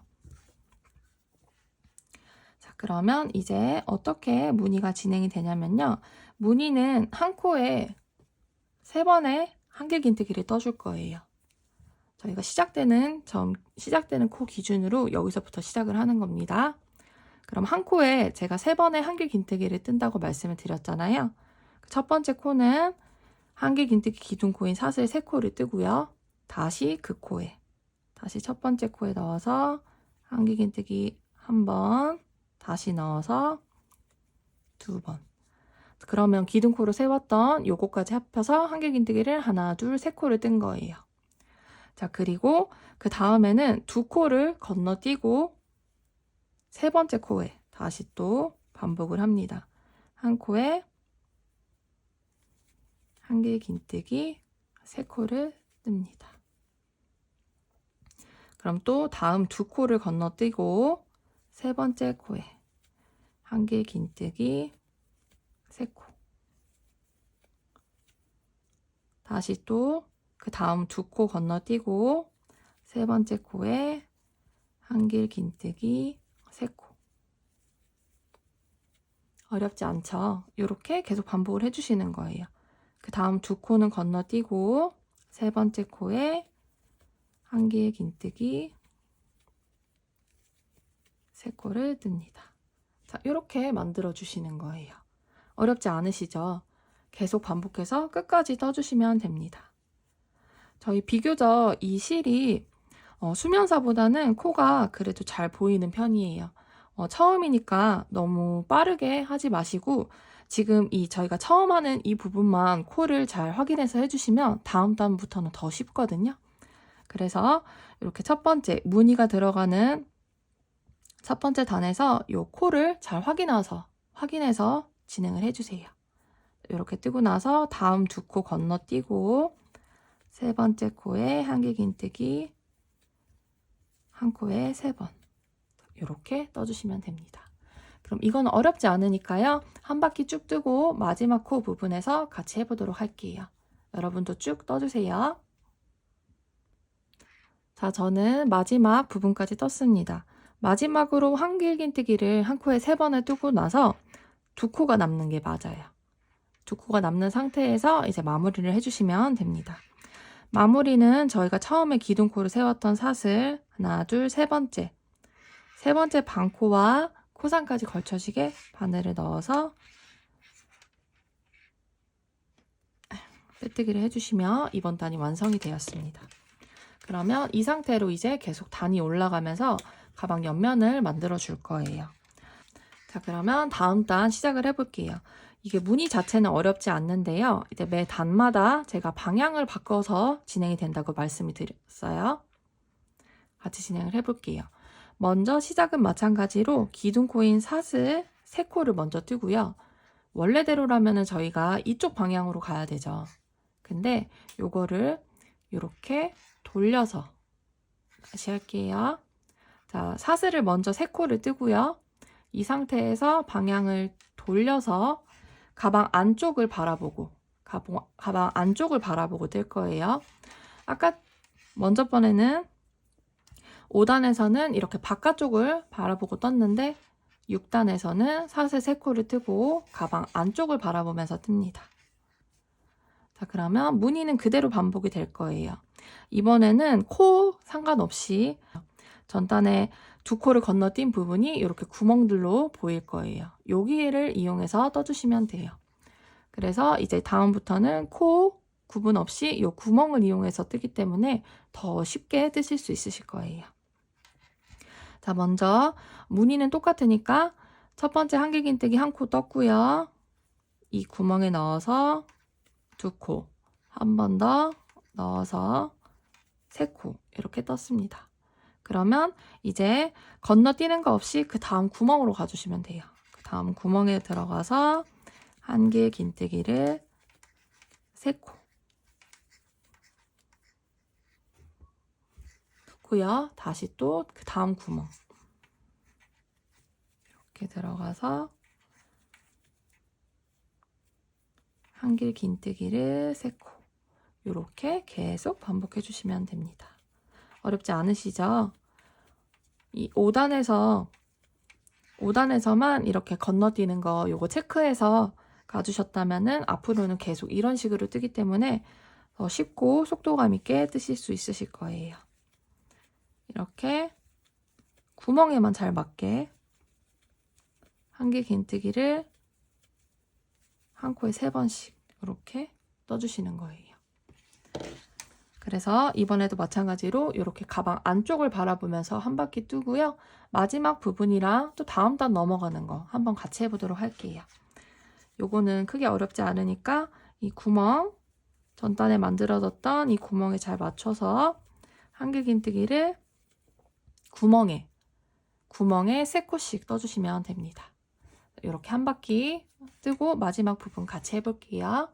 [SPEAKER 1] 자, 그러면 이제 어떻게 무늬가 진행이 되냐면요. 무늬는 한 코에 3번의 한길긴뜨기를 떠줄 거예요. 저희가 시작되는 코 기준으로 여기서부터 시작을 하는 겁니다. 그럼 한 코에 제가 3번의 한길긴뜨기를 뜬다고 말씀을 드렸잖아요. 첫 번째 코는 한길긴뜨기 기둥코인 사슬 3코를 뜨고요. 다시 그 코에, 다시 첫 번째 코에 넣어서 한길긴뜨기 1번, 다시 넣어서 2번. 그러면 기둥코로 세웠던 요거까지 합쳐서 한길긴뜨기를 하나, 둘, 3코를 뜬 거예요. 자, 그리고 그 다음에는 2코를 건너뛰고 3번째 코에 다시 또 반복을 합니다. 한 코에 한길긴뜨기 3코를 뜹니다. 그럼 또 다음 2코를 건너뛰고 3번째 코에 한길긴뜨기 3코. 다시 또 그 다음 2코 건너뛰고 3번째 코에 한길긴뜨기 3코. 어렵지 않죠? 이렇게 계속 반복을 해주시는 거예요. 그 다음 2코는 건너뛰고 3번째 코에 한길긴뜨기 3코를 뜹니다. 자, 이렇게 만들어 주시는 거예요. 어렵지 않으시죠? 계속 반복해서 끝까지 떠주시면 됩니다. 저희 비교적 이 실이 수면사보다는 코가 그래도 잘 보이는 편이에요. 처음이니까 너무 빠르게 하지 마시고 지금 저희가 처음 하는 이 부분만 코를 잘 확인해서 해주시면 다음 단부터는 더 쉽거든요. 그래서 이렇게 첫 번째 무늬가 들어가는 첫 번째 단에서 이 코를 잘 확인해서 진행을 해주세요. 이렇게 뜨고 나서 다음 2코 건너뛰고 3번째 코에 한길긴뜨기 1코에 3번 이렇게 떠주시면 됩니다. 그럼 이건 어렵지 않으니까요. 한 바퀴 쭉 뜨고 마지막 코 부분에서 같이 해보도록 할게요. 여러분도 쭉 떠주세요. 자, 저는 마지막 부분까지 떴습니다. 마지막으로 한길긴뜨기를 한 코에 3번을 뜨고 나서 2코가 남는 게 맞아요. 2코가 남는 상태에서 이제 마무리를 해주시면 됩니다. 마무리는 저희가 처음에 기둥코를 세웠던 사슬 하나, 둘, 세 번째 반코와 코상까지 걸쳐지게 바늘을 넣어서 빼뜨기를 해주시면 이번 단이 완성이 되었습니다. 그러면 이 상태로 이제 계속 단이 올라가면서 가방 옆면을 만들어 줄 거예요. 자, 그러면 다음 단 시작을 해볼게요. 이게 무늬 자체는 어렵지 않는데요. 이제 매 단마다 제가 방향을 바꿔서 진행이 된다고 말씀을 드렸어요. 같이 진행을 해볼게요. 먼저 시작은 마찬가지로 기둥코인 사슬 3코를 먼저 뜨고요. 원래대로라면 저희가 이쪽 방향으로 가야 되죠. 근데 요거를 이렇게 돌려서 다시 할게요. 자, 사슬을 먼저 3코를 뜨고요. 이 상태에서 방향을 돌려서 가방 안쪽을 바라보고 뜰 거예요. 아까 먼저 번에는 5단에서는 이렇게 바깥쪽을 바라보고 떴는데 6단에서는 사슬 3코를 뜨고 가방 안쪽을 바라보면서 뜹니다. 자, 그러면 무늬는 그대로 반복이 될 거예요. 이번에는 코 상관없이 전단에 2코를 건너뛴 부분이 이렇게 구멍들로 보일 거예요. 여기를 이용해서 떠주시면 돼요. 그래서 이제 다음부터는 코 구분 없이 이 구멍을 이용해서 뜨기 때문에 더 쉽게 뜨실 수 있으실 거예요. 자, 먼저 무늬는 똑같으니까 첫 번째 한길긴뜨기 1코 떴고요. 이 구멍에 넣어서 2코, 한 번 더 넣어서 3코 이렇게 떴습니다. 그러면 이제 건너뛰는 거 없이 그 다음 구멍으로 가주시면 돼요. 그 다음 구멍에 들어가서 한길긴뜨기를 세 코 뜯고요. 다시 또 그 다음 구멍 이렇게 들어가서 한길 긴뜨기를 3코 이렇게 계속 반복해 주시면 됩니다. 어렵지 않으시죠? 이 5단에서만 이렇게 건너뛰는 거 요거 체크해서 가주셨다면은 앞으로는 계속 이런 식으로 뜨기 때문에 더 쉽고 속도감 있게 뜨실 수 있으실 거예요. 이렇게 구멍에만 잘 맞게 한길 긴뜨기를 한 코에 3번씩 이렇게 떠주시는 거예요. 그래서 이번에도 마찬가지로 이렇게 가방 안쪽을 바라보면서 한 바퀴 뜨고요. 마지막 부분이랑 또 다음 단 넘어가는 거 한번 같이 해보도록 할게요. 요거는 크게 어렵지 않으니까 이 구멍, 전단에 만들어졌던 이 구멍에 잘 맞춰서 한길 긴뜨기를 구멍에 3코씩 떠주시면 됩니다. 이렇게 한 바퀴 뜨고 마지막 부분 같이 해볼게요.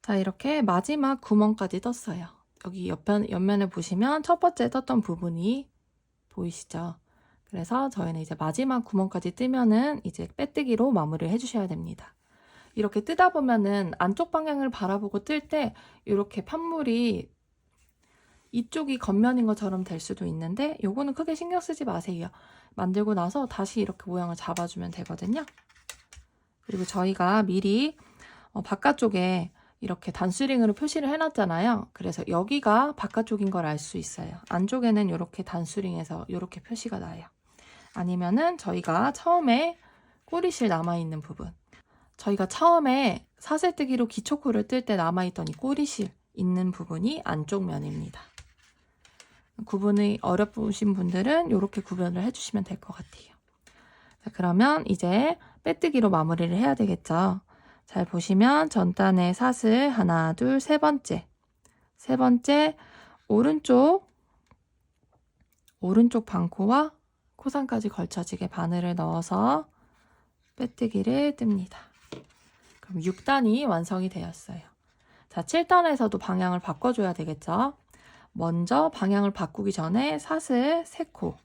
[SPEAKER 1] 자, 이렇게 마지막 구멍까지 떴어요. 여기 옆면을 보시면 첫 번째 떴던 부분이 보이시죠? 그래서 저희는 이제 마지막 구멍까지 뜨면은 이제 빼뜨기로 마무리를 해주셔야 됩니다. 이렇게 뜨다 보면은 안쪽 방향을 바라보고 뜰 때 이렇게 판물이 이쪽이 겉면인 것처럼 될 수도 있는데 요거는 크게 신경 쓰지 마세요. 만들고 나서 다시 이렇게 모양을 잡아주면 되거든요. 그리고 저희가 미리 바깥쪽에 이렇게 단수링으로 표시를 해놨잖아요. 그래서 여기가 바깥쪽인 걸 알 수 있어요. 안쪽에는 이렇게 단수링에서 이렇게 표시가 나요. 아니면은 저희가 처음에 꼬리실 남아있는 부분, 저희가 처음에 사슬뜨기로 기초코를 뜰 때 남아있던 이 꼬리실 있는 부분이 안쪽 면입니다. 구분이 어려우신 분들은 이렇게 구분을 해주시면 될 것 같아요. 자, 그러면 이제 빼뜨기로 마무리를 해야 되겠죠. 잘 보시면 전단에 사슬 하나, 둘, 세 번째 오른쪽 반코와 코상까지 걸쳐지게 바늘을 넣어서 빼뜨기를 뜹니다. 그럼 6단이 완성이 되었어요. 자, 7단에서도 방향을 바꿔줘야 되겠죠. 먼저 방향을 바꾸기 전에 사슬 3코,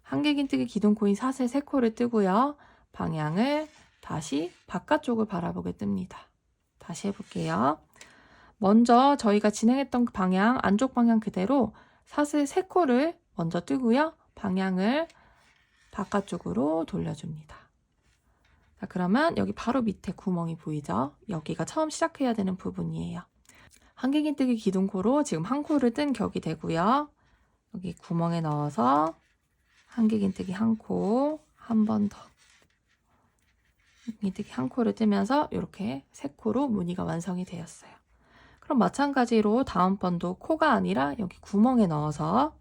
[SPEAKER 1] 한길 긴뜨기 기둥코인 사슬 3코를 뜨고요. 방향을 다시 바깥쪽을 바라보게 뜹니다. 다시 해볼게요. 먼저 저희가 진행했던 방향, 안쪽 방향 그대로 사슬 3코를 먼저 뜨고요. 방향을 바깥쪽으로 돌려줍니다. 자, 그러면 여기 바로 밑에 구멍이 보이죠? 여기가 처음 시작해야 되는 부분이에요. 한길 긴뜨기 기둥코로 지금 한 코를 뜬 격이 되고요. 여기 구멍에 넣어서 한길 긴뜨기 한 코, 한 번 더. 긴뜨기 한 코를 뜨면서 이렇게 3코로 무늬가 완성이 되었어요. 그럼 마찬가지로 다음번도 코가 아니라 여기 구멍에 넣어서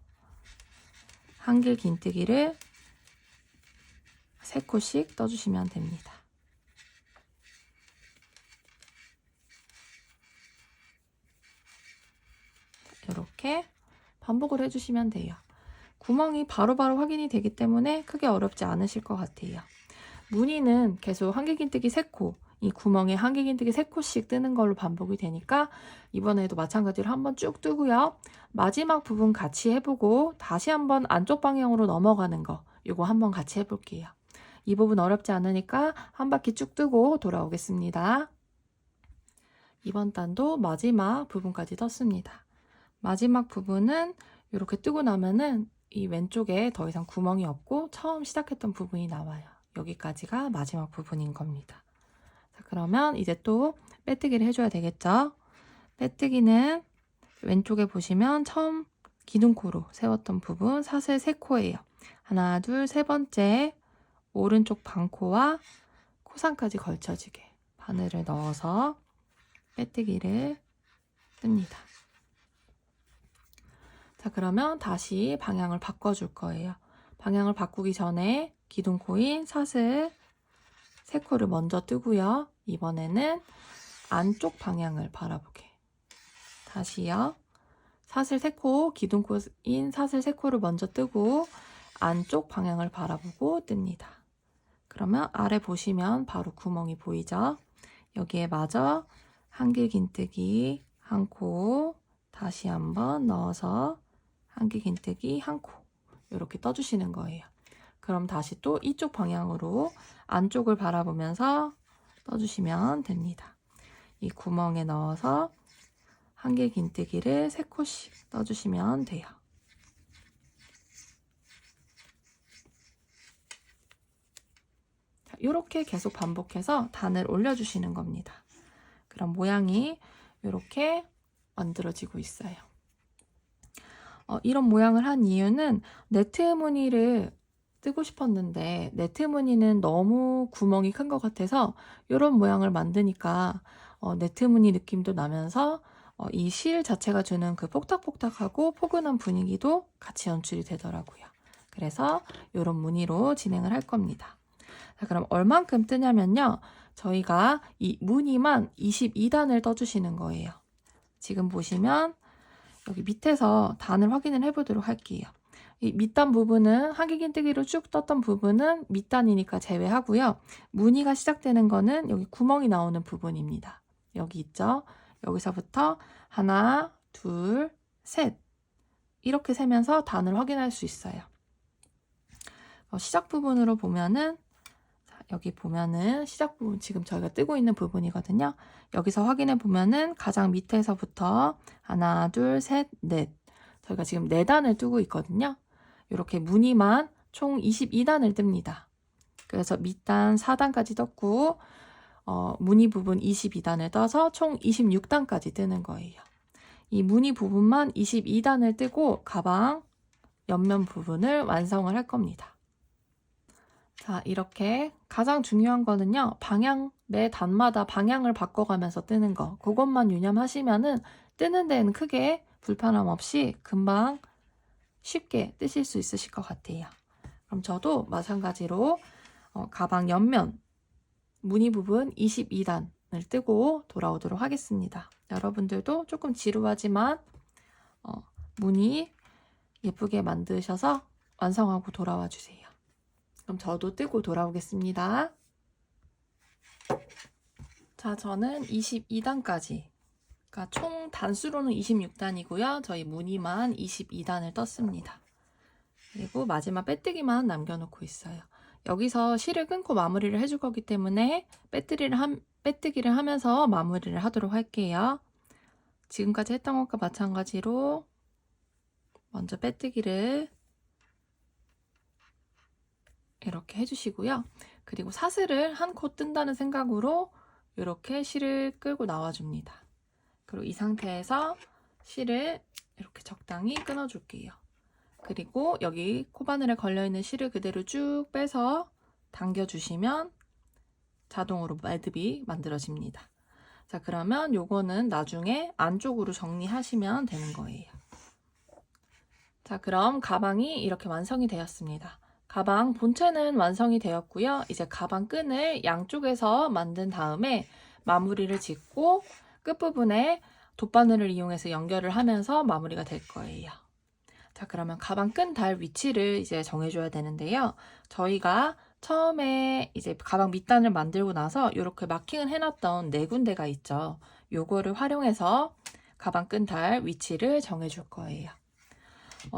[SPEAKER 1] 한길 긴뜨기를 3코씩 떠주시면 됩니다. 이렇게 반복을 해주시면 돼요. 구멍이 바로바로 확인이 되기 때문에 크게 어렵지 않으실 것 같아요. 무늬는 계속 한길 긴뜨기 3코, 이 구멍에 한길 긴뜨기 3코씩 뜨는 걸로 반복이 되니까 이번에도 마찬가지로 한번 쭉 뜨고요. 마지막 부분 같이 해보고 다시 한번 안쪽 방향으로 넘어가는 거 이거 한번 같이 해볼게요. 이 부분 어렵지 않으니까 한 바퀴 쭉 뜨고 돌아오겠습니다. 이번 단도 마지막 부분까지 떴습니다. 마지막 부분은 이렇게 뜨고 나면은 이 왼쪽에 더 이상 구멍이 없고 처음 시작했던 부분이 나와요. 여기까지가 마지막 부분인 겁니다. 자, 그러면 이제 또 빼뜨기를 해줘야 되겠죠? 빼뜨기는 왼쪽에 보시면 처음 기둥코로 세웠던 부분 사슬 3코예요. 하나, 둘, 세 번째 오른쪽 반코와 코상까지 걸쳐지게 바늘을 넣어서 빼뜨기를 뜹니다. 자, 그러면 다시 방향을 바꿔줄 거예요. 방향을 바꾸기 전에 기둥코인 사슬 3코를 먼저 뜨고요. 이번에는 안쪽 방향을 바라보게. 다시요. 사슬 3코, 기둥코인 사슬 3코를 먼저 뜨고 안쪽 방향을 바라보고 뜹니다. 그러면 아래 보시면 바로 구멍이 보이죠? 여기에 마저 한길긴뜨기 한 코, 다시 한번 넣어서 한길긴뜨기 한 코, 이렇게 떠주시는 거예요. 그럼 다시 또 이쪽 방향으로 안쪽을 바라보면서 떠주시면 됩니다. 이 구멍에 넣어서 한길긴뜨기를 3코씩 떠주시면 돼요. 이렇게 계속 반복해서 단을 올려주시는 겁니다. 그럼 모양이 이렇게 만들어지고 있어요. 이런 모양을 한 이유는 네트 무늬를 뜨고 싶었는데 네트 무늬는 너무 구멍이 큰 것 같아서 이런 모양을 만드니까 네트 무늬 느낌도 나면서 이 실 자체가 주는 그 폭닥폭닥하고 포근한 분위기도 같이 연출이 되더라고요. 그래서 이런 무늬로 진행을 할 겁니다. 자, 그럼 얼만큼 뜨냐면요. 저희가 이 무늬만 22단을 떠주시는 거예요. 지금 보시면 여기 밑에서 단을 확인을 해보도록 할게요. 이 밑단 부분은 한길긴뜨기로 쭉 떴던 부분은 밑단이니까 제외하고요. 무늬가 시작되는 거는 여기 구멍이 나오는 부분입니다. 여기 있죠? 여기서부터 하나, 둘, 셋 이렇게 세면서 단을 확인할 수 있어요. 시작 부분으로 보면은 여기 보면은 시작 부분 지금 저희가 뜨고 있는 부분이거든요. 여기서 확인해 보면은 가장 밑에서부터 하나, 둘, 셋, 넷 저희가 지금 4단을 뜨고 있거든요. 이렇게 무늬만 총 22단을 뜹니다. 그래서 밑단 4단까지 떴고 무늬 부분 22단을 떠서 총 26단까지 뜨는 거예요. 이 무늬 부분만 22단을 뜨고 가방 옆면 부분을 완성을 할 겁니다. 자, 이렇게 가장 중요한 거는요. 매 단마다 방향을 바꿔가면서 뜨는 거. 그것만 유념하시면은 뜨는 데는 크게 불편함 없이 금방 쉽게 뜨실 수 있으실 것 같아요. 그럼 저도 마찬가지로 가방 옆면 무늬 부분 22단을 뜨고 돌아오도록 하겠습니다. 여러분들도 조금 지루하지만 무늬 예쁘게 만드셔서 완성하고 돌아와 주세요. 그럼 저도 뜨고 돌아오겠습니다. 자, 저는 22단까지, 그러니까 총 단수로는 26단이고요. 저희 무늬만 22단을 떴습니다. 그리고 마지막 빼뜨기만 남겨놓고 있어요. 여기서 실을 끊고 마무리를 해줄 거기 때문에 빼뜨기를 하면서 마무리를 하도록 할게요. 지금까지 했던 것과 마찬가지로 먼저 빼뜨기를 이렇게 해주시고요. 그리고 사슬을 한 코 뜬다는 생각으로 이렇게 실을 끌고 나와줍니다. 그리고 이 상태에서 실을 이렇게 적당히 끊어줄게요. 그리고 여기 코바늘에 걸려있는 실을 그대로 쭉 빼서 당겨주시면 자동으로 매듭이 만들어집니다. 자, 그러면 요거는 나중에 안쪽으로 정리하시면 되는 거예요. 자, 그럼 가방이 이렇게 완성이 되었습니다. 가방 본체는 완성이 되었고요. 이제 가방 끈을 양쪽에서 만든 다음에 마무리를 짓고 끝부분에 돗바늘을 이용해서 연결을 하면서 마무리가 될 거예요. 자, 그러면 가방 끈 달 위치를 이제 정해줘야 되는데요. 저희가 처음에 이제 가방 밑단을 만들고 나서 이렇게 마킹을 해놨던 4군데가 있죠. 요거를 활용해서 가방 끈 달 위치를 정해줄 거예요.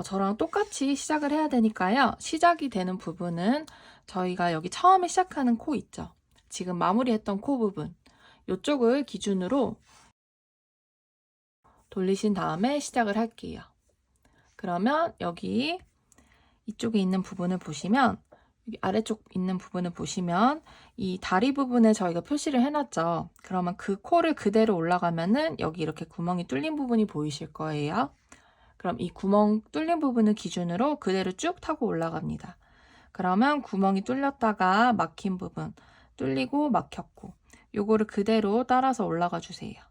[SPEAKER 1] 저랑 똑같이 시작을 해야 되니까요. 시작이 되는 부분은 저희가 여기 처음에 시작하는 코 있죠. 지금 마무리했던 코 부분. 이쪽을 기준으로 돌리신 다음에 시작을 할게요. 그러면 여기 이쪽에 있는 부분을 보시면 여기 아래쪽 있는 부분을 보시면 이 다리 부분에 저희가 표시를 해놨죠. 그러면 그 코를 그대로 올라가면은 여기 이렇게 구멍이 뚫린 부분이 보이실 거예요. 그럼 이 구멍 뚫린 부분을 기준으로 그대로 쭉 타고 올라갑니다. 그러면 구멍이 뚫렸다가 막힌 부분, 뚫리고 막혔고 요거를 그대로 따라서 올라가 주세요.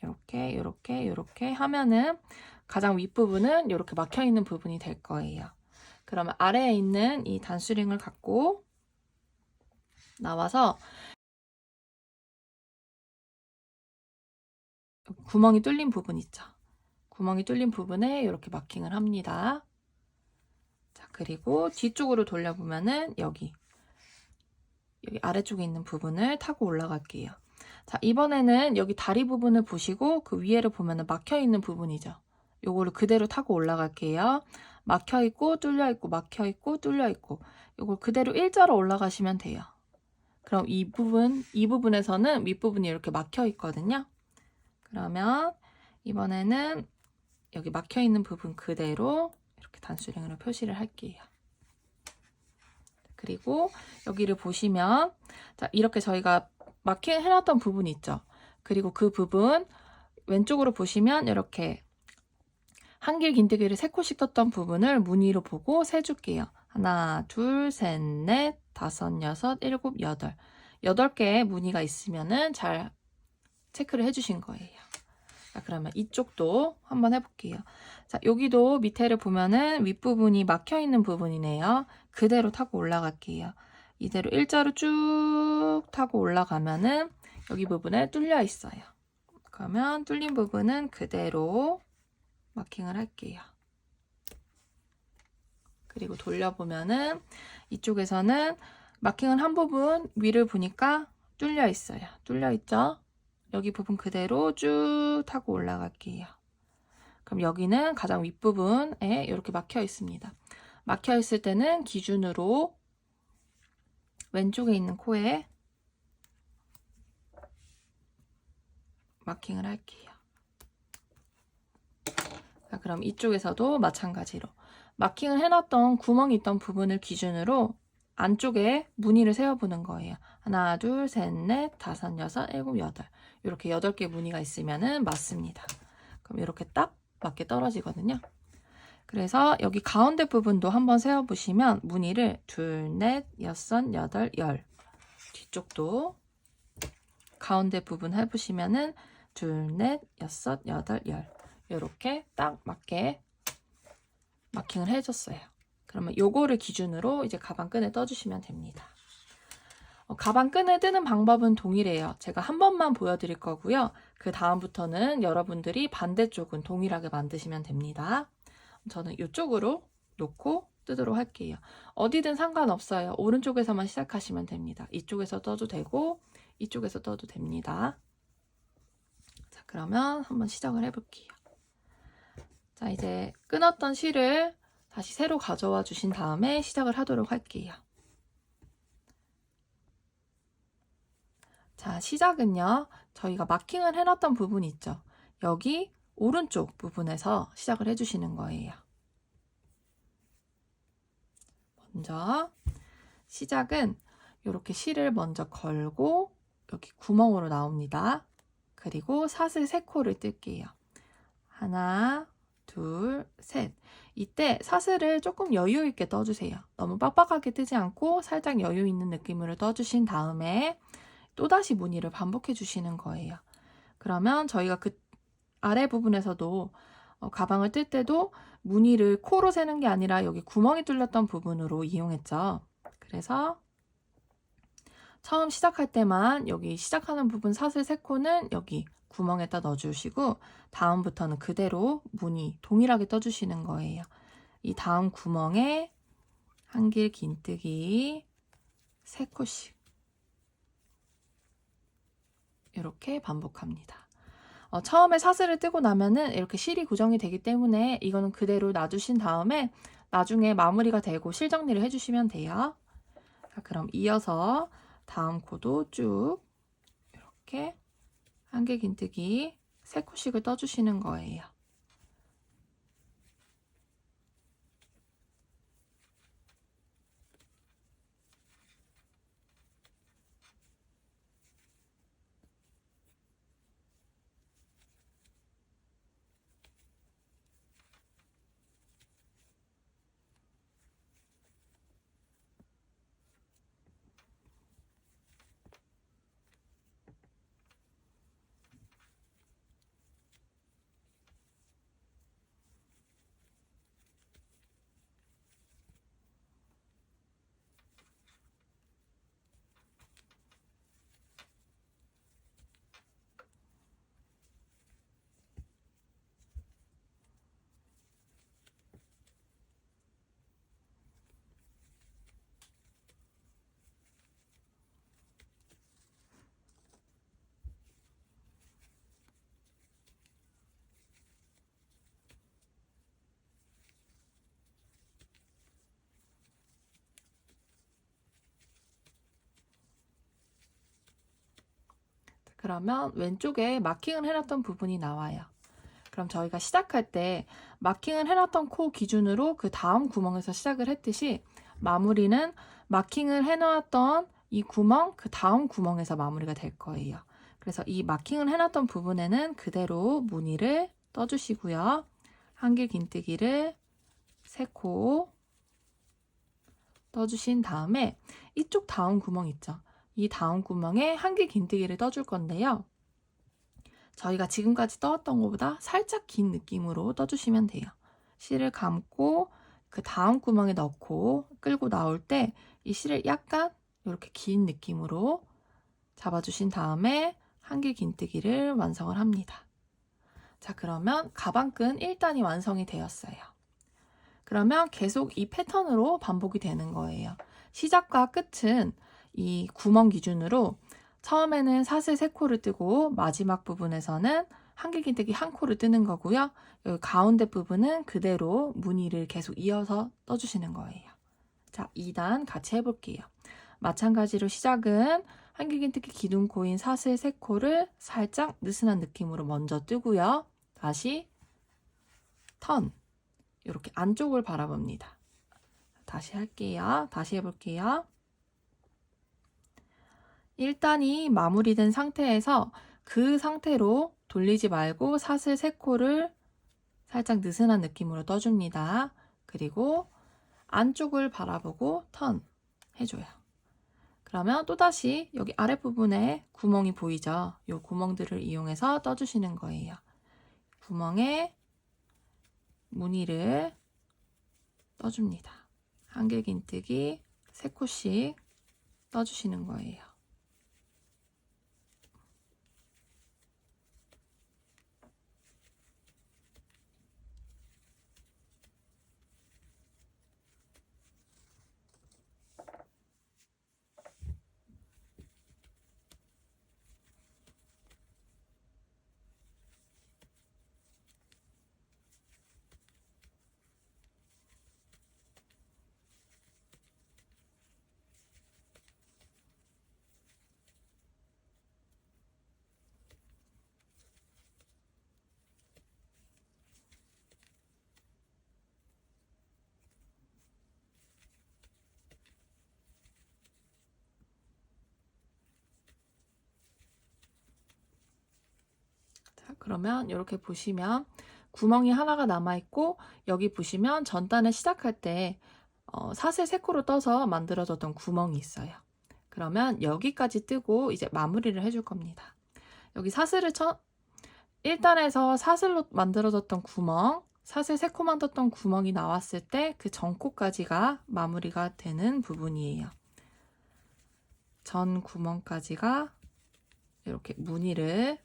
[SPEAKER 1] 이렇게 하면은 가장 윗부분은 이렇게 막혀있는 부분이 될 거예요. 그러면 아래에 있는 이 단수링을 갖고 나와서 구멍이 뚫린 부분 있죠. 구멍이 뚫린 부분에 이렇게 마킹을 합니다. 자, 그리고 뒤쪽으로 돌려보면은 여기 여기 아래쪽에 있는 부분을 타고 올라갈게요. 자, 이번에는 여기 다리 부분을 보시고 그 위에를 보면은 막혀 있는 부분이죠. 요거를 그대로 타고 올라갈게요. 막혀 있고 뚫려 있고 막혀 있고 뚫려 있고 요걸 그대로 일자로 올라가시면 돼요. 그럼 이 부분에서는 윗부분이 이렇게 막혀 있거든요. 그러면 이번에는 여기 막혀 있는 부분 그대로 이렇게 단수령으로 표시를 할게요. 그리고 여기를 보시면 자, 이렇게 저희가 마킹 해놨던 부분 있죠. 그리고 그 부분 왼쪽으로 보시면 이렇게 한길 긴뜨기를 3코씩 떴던 부분을 무늬로 보고 세줄게요. 하나, 둘, 셋, 넷, 다섯, 여섯, 일곱, 여덟. 8개의 무늬가 있으면은 잘 체크를 해주신 거예요. 자, 그러면 이쪽도 한번 해볼게요. 자, 여기도 밑에를 보면은 윗부분이 막혀 있는 부분이네요. 그대로 타고 올라갈게요. 이대로 일자로 쭉 타고 올라가면은 여기 부분에 뚫려 있어요. 그러면 뚫린 부분은 그대로 마킹을 할게요. 그리고 돌려보면은 이쪽에서는 마킹을 한 부분 위를 보니까 뚫려 있어요. 뚫려 있죠? 여기 부분 그대로 쭉 타고 올라갈게요. 그럼 여기는 가장 윗부분에 이렇게 막혀 있습니다. 막혀 있을 때는 기준으로 왼쪽에 있는 코에 마킹을 할게요. 자, 그럼 이쪽에서도 마찬가지로 마킹을 해놨던 구멍이 있던 부분을 기준으로 안쪽에 무늬를 세워보는 거예요. 하나, 둘, 셋, 넷, 다섯, 여섯, 일곱, 여덟. 이렇게 8개 무늬가 있으면은 맞습니다. 그럼 이렇게 딱 맞게 떨어지거든요. 그래서 여기 가운데 부분도 한번 세워보시면 무늬를 둘, 넷, 여섯, 여덟, 열. 뒤쪽도 가운데 부분 해보시면은 둘, 넷, 여섯, 여덟, 열. 이렇게 딱 맞게 마킹을 해줬어요. 그러면 요거를 기준으로 이제 가방끈을 떠주시면 됩니다. 가방끈을 뜨는 방법은 동일해요. 제가 한 번만 보여드릴 거고요. 그 다음부터는 여러분들이 반대쪽은 동일하게 만드시면 됩니다. 저는 이쪽으로 놓고 뜨도록 할게요. 어디든 상관없어요. 오른쪽에서만 시작하시면 됩니다. 이쪽에서 떠도 되고 이쪽에서 떠도 됩니다. 자, 그러면 한번 시작을 해볼게요. 자, 이제 끊었던 실을 다시 새로 가져와 주신 다음에 시작을 하도록 할게요. 자, 시작은요. 저희가 마킹을 해놨던 부분 있죠. 여기 오른쪽 부분에서 시작을 해주시는 거예요. 먼저 시작은 이렇게 실을 먼저 걸고 여기 구멍으로 나옵니다. 그리고 사슬 3코를 뜰게요. 하나, 둘, 셋. 이때 사슬을 조금 여유 있게 떠주세요. 너무 빡빡하게 뜨지 않고 살짝 여유 있는 느낌으로 떠주신 다음에 또다시 무늬를 반복해 주시는 거예요. 그러면 저희가 그 아래 부분에서도 가방을 뜰 때도 무늬를 코로 세는 게 아니라 여기 구멍이 뚫렸던 부분으로 이용했죠. 그래서 처음 시작할 때만 여기 시작하는 부분 사슬 3코는 여기 구멍에다 넣어주시고 다음부터는 그대로 무늬 동일하게 떠주시는 거예요. 이 다음 구멍에 한길 긴뜨기 3코씩 이렇게 반복합니다. 처음에 사슬을 뜨고 나면은 이렇게 실이 고정이 되기 때문에 이거는 그대로 놔두신 다음에 나중에 마무리가 되고 실 정리를 해주시면 돼요. 자, 그럼 이어서 다음 코도 쭉 이렇게 한길 긴뜨기 3코씩을 떠주시는 거예요. 그러면 왼쪽에 마킹을 해놨던 부분이 나와요. 그럼 저희가 시작할 때 마킹을 해놨던 코 기준으로 그 다음 구멍에서 시작을 했듯이 마무리는 마킹을 해놓았던 이 구멍, 그 다음 구멍에서 마무리가 될 거예요. 그래서 이 마킹을 해놨던 부분에는 그대로 무늬를 떠주시고요. 한길 긴뜨기를 3코 떠주신 다음에 이쪽 다음 구멍 있죠? 이 다음 구멍에 한길 긴뜨기를 떠줄 건데요. 저희가 지금까지 떠왔던 것보다 살짝 긴 느낌으로 떠주시면 돼요. 실을 감고 그 다음 구멍에 넣고 끌고 나올 때 이 실을 약간 이렇게 긴 느낌으로 잡아주신 다음에 한길 긴뜨기를 완성을 합니다. 자, 그러면 가방끈 1단이 완성이 되었어요. 그러면 계속 이 패턴으로 반복이 되는 거예요. 시작과 끝은 이 구멍 기준으로 처음에는 사슬 3코를 뜨고 마지막 부분에서는 한길 긴뜨기 1코를 뜨는 거고요. 여기 가운데 부분은 그대로 무늬를 계속 이어서 떠주시는 거예요. 자, 2단 같이 해볼게요. 마찬가지로 시작은 한길 긴뜨기 기둥코인 사슬 3코를 살짝 느슨한 느낌으로 먼저 뜨고요. 다시 턴, 이렇게 안쪽을 바라봅니다. 다시 할게요. 다시 해볼게요. 1단이 마무리된 상태에서 그 상태로 돌리지 말고 사슬 3코를 살짝 느슨한 느낌으로 떠줍니다. 그리고 안쪽을 바라보고 턴 해줘요. 그러면 또다시 여기 아랫부분에 구멍이 보이죠? 이 구멍들을 이용해서 떠주시는 거예요. 구멍에 무늬를 떠줍니다. 한길 긴뜨기 3코씩 떠주시는 거예요. 자, 그러면 이렇게 보시면 구멍이 하나가 남아있고 여기 보시면 전단을 시작할 때 사슬 3코로 떠서 만들어졌던 구멍이 있어요. 그러면 여기까지 뜨고 이제 마무리를 해줄 겁니다. 여기 사슬을 1단에서 사슬로 만들어졌던 구멍, 사슬 3코만 떴던 구멍이 나왔을 때 그 전코까지가 마무리가 되는 부분이에요. 전 구멍까지가 이렇게 무늬를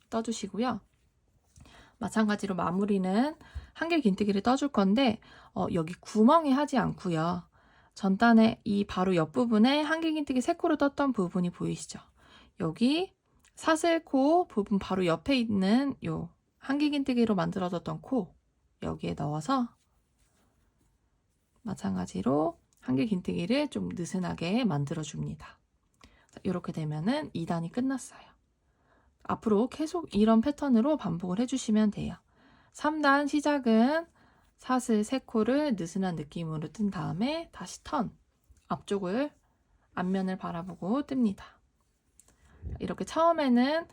[SPEAKER 1] 떠주시고요. 마찬가지로 마무리는 한길 긴뜨기를 떠줄 건데 여기 구멍에 하지 않고요. 전단에 이 바로 옆부분에 한길 긴뜨기 3코로 떴던 부분이 보이시죠? 여기 사슬코 부분 바로 옆에 있는 요 한길 긴뜨기로 만들어졌던 코 여기에 넣어서 마찬가지로 한길 긴뜨기를 좀 느슨하게 만들어줍니다. 이렇게 되면은 2단이 끝났어요. 앞으로 계속 이런 패턴으로 반복을 해주시면 돼요. 3단 시작은 사슬 3코를 느슨한 느낌으로 뜬 다음에 다시 턴, 앞쪽을 앞면을 바라보고 뜹니다. 이렇게 처음에는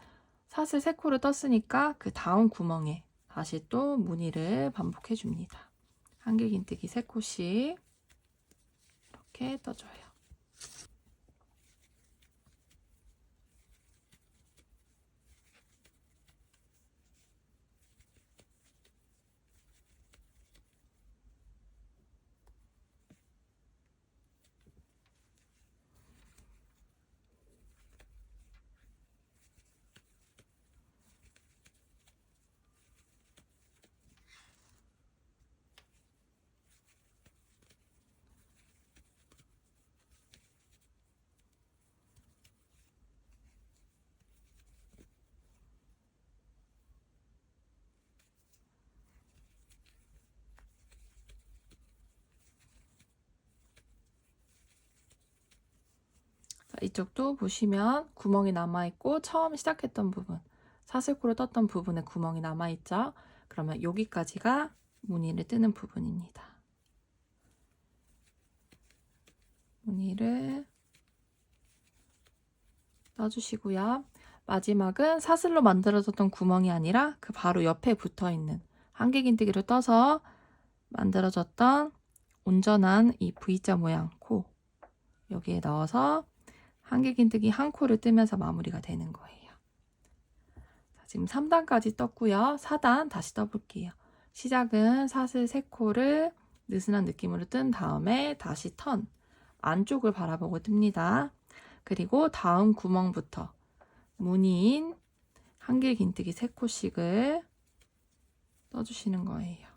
[SPEAKER 1] 사슬 3코를 떴으니까 그 다음 구멍에 다시 또 무늬를 반복해 줍니다. 한길 긴뜨기 3코씩 이렇게 떠줘요. 이쪽도 보시면 구멍이 남아있고 처음 시작했던 부분, 사슬코를 떴던 부분에 구멍이 남아있죠. 그러면 여기까지가 무늬를 뜨는 부분입니다. 무늬를 떠주시고요. 마지막은 사슬로 만들어졌던 구멍이 아니라 그 바로 옆에 붙어있는 한길긴뜨기를 떠서 만들어졌던 온전한 이 V자 모양 코, 여기에 넣어서 한길긴뜨기 한 코를 뜨면서 마무리가 되는 거예요. 자, 지금 3단까지 떴고요. 4단 다시 떠볼게요. 시작은 사슬 3코를 느슨한 느낌으로 뜬 다음에 다시 턴, 안쪽을 바라보고 뜹니다. 그리고 다음 구멍부터 무늬인 한길긴뜨기 3코씩을 떠주시는 거예요.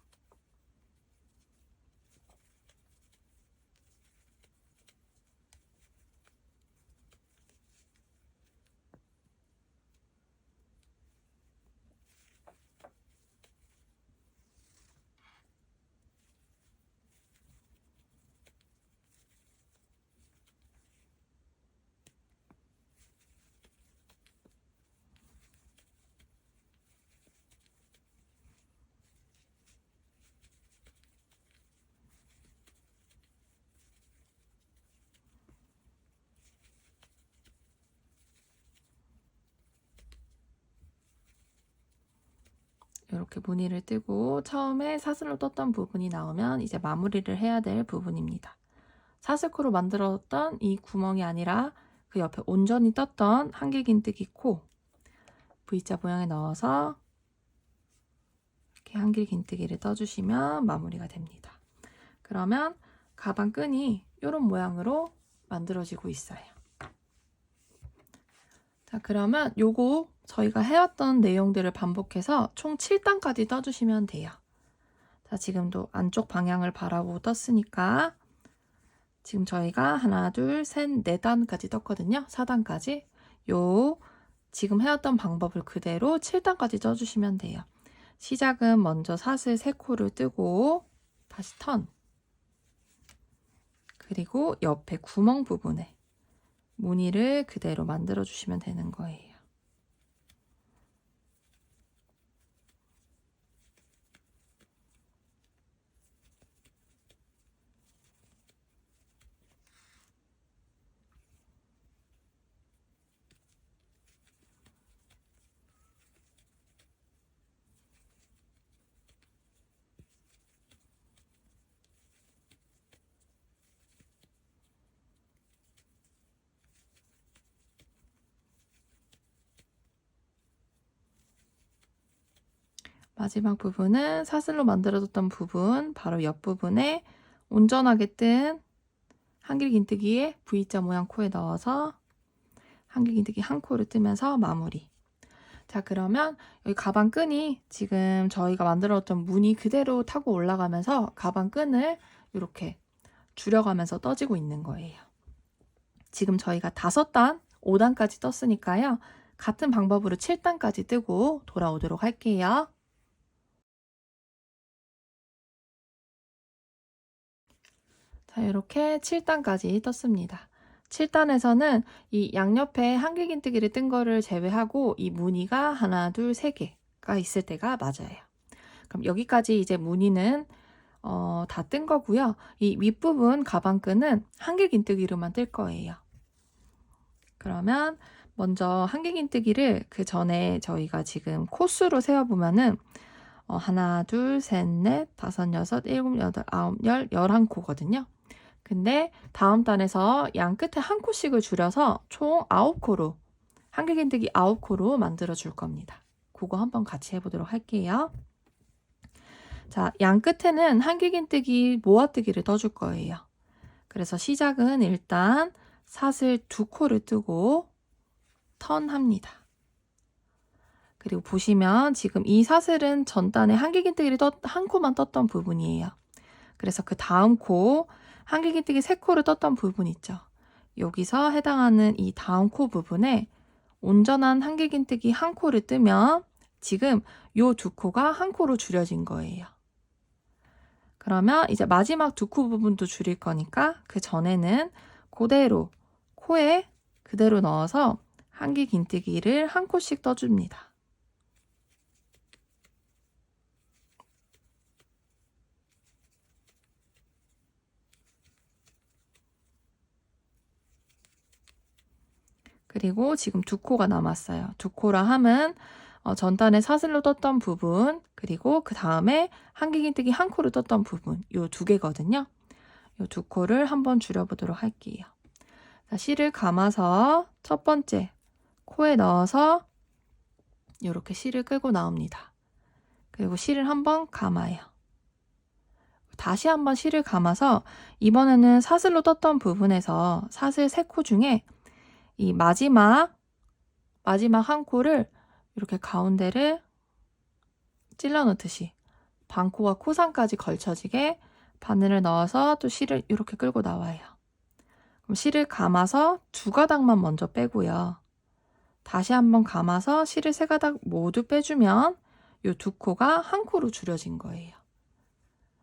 [SPEAKER 1] 이렇게 무늬를 뜨고 처음에 사슬로 떴던 부분이 나오면 이제 마무리를 해야 될 부분입니다. 사슬코로 만들었던 이 구멍이 아니라 그 옆에 온전히 떴던 한길긴뜨기 코, V자 모양에 넣어서 이렇게 한길긴뜨기를 떠주시면 마무리가 됩니다. 그러면 가방 끈이 이런 모양으로 만들어지고 있어요. 자, 그러면 요거 저희가 해왔던 내용들을 반복해서 총 7단까지 떠주시면 돼요. 자, 지금도 안쪽 방향을 바라보고 떴으니까 지금 저희가 하나, 둘, 셋, 4단까지 떴거든요. 4단까지. 지금 해왔던 방법을 그대로 7단까지 떠주시면 돼요. 시작은 먼저 사슬 3코를 뜨고 다시 턴, 그리고 옆에 구멍 부분에 무늬를 그대로 만들어 주시면 되는 거예요. 마지막 부분은 사슬로 만들어졌던 부분, 바로 옆부분에 온전하게 뜬 한길긴뜨기에 V자 모양 코에 넣어서 한길긴뜨기 한 코를 뜨면서 마무리. 자, 그러면 여기 가방 끈이 지금 저희가 만들었던 무늬 그대로 타고 올라가면서 가방 끈을 이렇게 줄여가면서 떠지고 있는 거예요. 지금 저희가 5단, 5단까지 떴으니까요. 같은 방법으로 7단까지 뜨고 돌아오도록 할게요. 자, 이렇게 7단까지 떴습니다. 7단에서는 이 양옆에 한길긴뜨기를 뜬 거를 제외하고 이 무늬가 하나, 둘, 3개가 있을 때가 맞아요. 그럼 여기까지 이제 무늬는 다 뜬 거고요. 이 윗부분 가방끈은 한길긴뜨기로만 뜰 거예요. 그러면 먼저 한길긴뜨기를 그 전에 저희가 지금 코수로 세어보면은 하나, 둘, 셋, 넷, 다섯, 여섯, 일곱, 여덟, 아홉, 열, 11코거든요. 근데 다음 단에서 양 끝에 한 코씩을 줄여서 총 9코로, 한길긴뜨기 9코로 만들어 줄 겁니다. 그거 한번 같이 해보도록 할게요. 자, 양 끝에는 한길긴뜨기 모아뜨기를 떠줄 거예요. 그래서 시작은 일단 사슬 2코를 뜨고 턴합니다. 그리고 보시면 지금 이 사슬은 전단에 한길긴뜨기를 한 코만 떴던 부분이에요. 그래서 그 다음 코, 한길긴뜨기 3코를 떴던 부분 있죠. 여기서 해당하는 이 다음 코 부분에 온전한 한길긴뜨기 한 코를 뜨면 지금 요 2코가 한 코로 줄여진 거예요. 그러면 이제 마지막 2코 부분도 줄일 거니까 그 전에는 그대로 코에 그대로 넣어서 한길긴뜨기를 한 코씩 떠줍니다. 그리고 지금 두 코가 남았어요. 두 코라 함은 전단에 사슬로 떴던 부분, 그리고 그 다음에 한길긴뜨기 한 코를 떴던 부분, 요 두 개거든요. 요 두 코를 한번 줄여보도록 할게요. 자, 실을 감아서 첫 번째 코에 넣어서 이렇게 실을 끌고 나옵니다. 그리고 실을 한번 감아요. 다시 한번 실을 감아서 이번에는 사슬로 떴던 부분에서 사슬 3코 중에 이 마지막 한 코를 이렇게 가운데를 찔러 넣듯이 반코와 코상까지 걸쳐지게 바늘을 넣어서 또 실을 이렇게 끌고 나와요. 그럼 실을 감아서 2가닥만 먼저 빼고요. 다시 한번 감아서 실을 3가닥 모두 빼주면 이 2코가 한 코로 줄여진 거예요.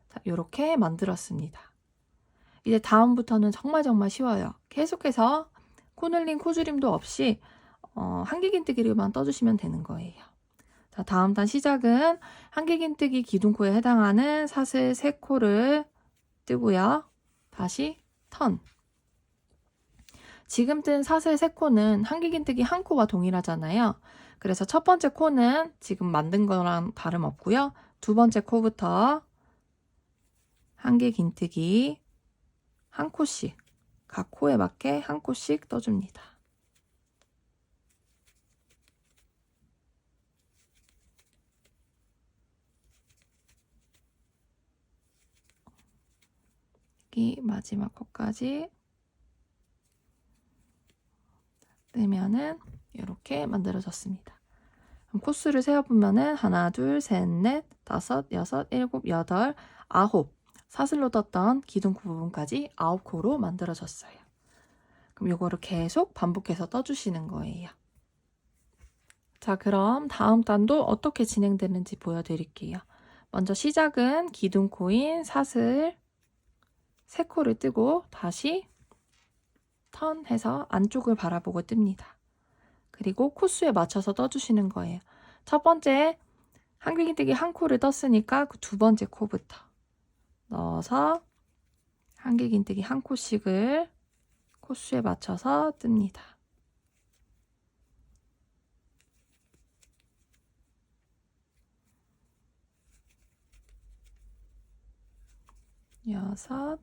[SPEAKER 1] 자, 이렇게 만들었습니다. 이제 다음부터는 정말 쉬워요. 계속해서 코늘림, 코줄임도 없이 한길긴뜨기를만 떠주시면 되는 거예요. 자, 다음 단 시작은 한길긴뜨기 기둥코에 해당하는 사슬 3코를 뜨고요. 다시 턴. 지금 뜬 사슬 3코는 한길긴뜨기 한 코와 동일하잖아요. 그래서 첫 번째 코는 지금 만든 거랑 다름없고요. 두 번째 코부터 한길긴뜨기 한 코씩, 각 코에 맞게 한 코씩 떠줍니다. 여기 마지막 코까지 뜨면은 이렇게 만들어졌습니다. 그럼 코수를 세어보면은 하나, 둘, 셋, 넷, 다섯, 여섯, 일곱, 여덟, 아홉 사슬로 떴던 기둥코 부분까지 9코로 만들어졌어요. 그럼 이거를 계속 반복해서 떠주시는 거예요. 자, 그럼 다음 단도 어떻게 진행되는지 보여드릴게요. 먼저 시작은 기둥코인 사슬 3코를 뜨고 다시 턴해서 안쪽을 바라보고 뜹니다. 그리고 코수에 맞춰서 떠주시는 거예요. 첫 번째 한길긴뜨기 한 코를 떴으니까 그 두 번째 코부터 넣어서 한길긴뜨기 한 코씩을 코수에 맞춰서 뜹니다. 여섯,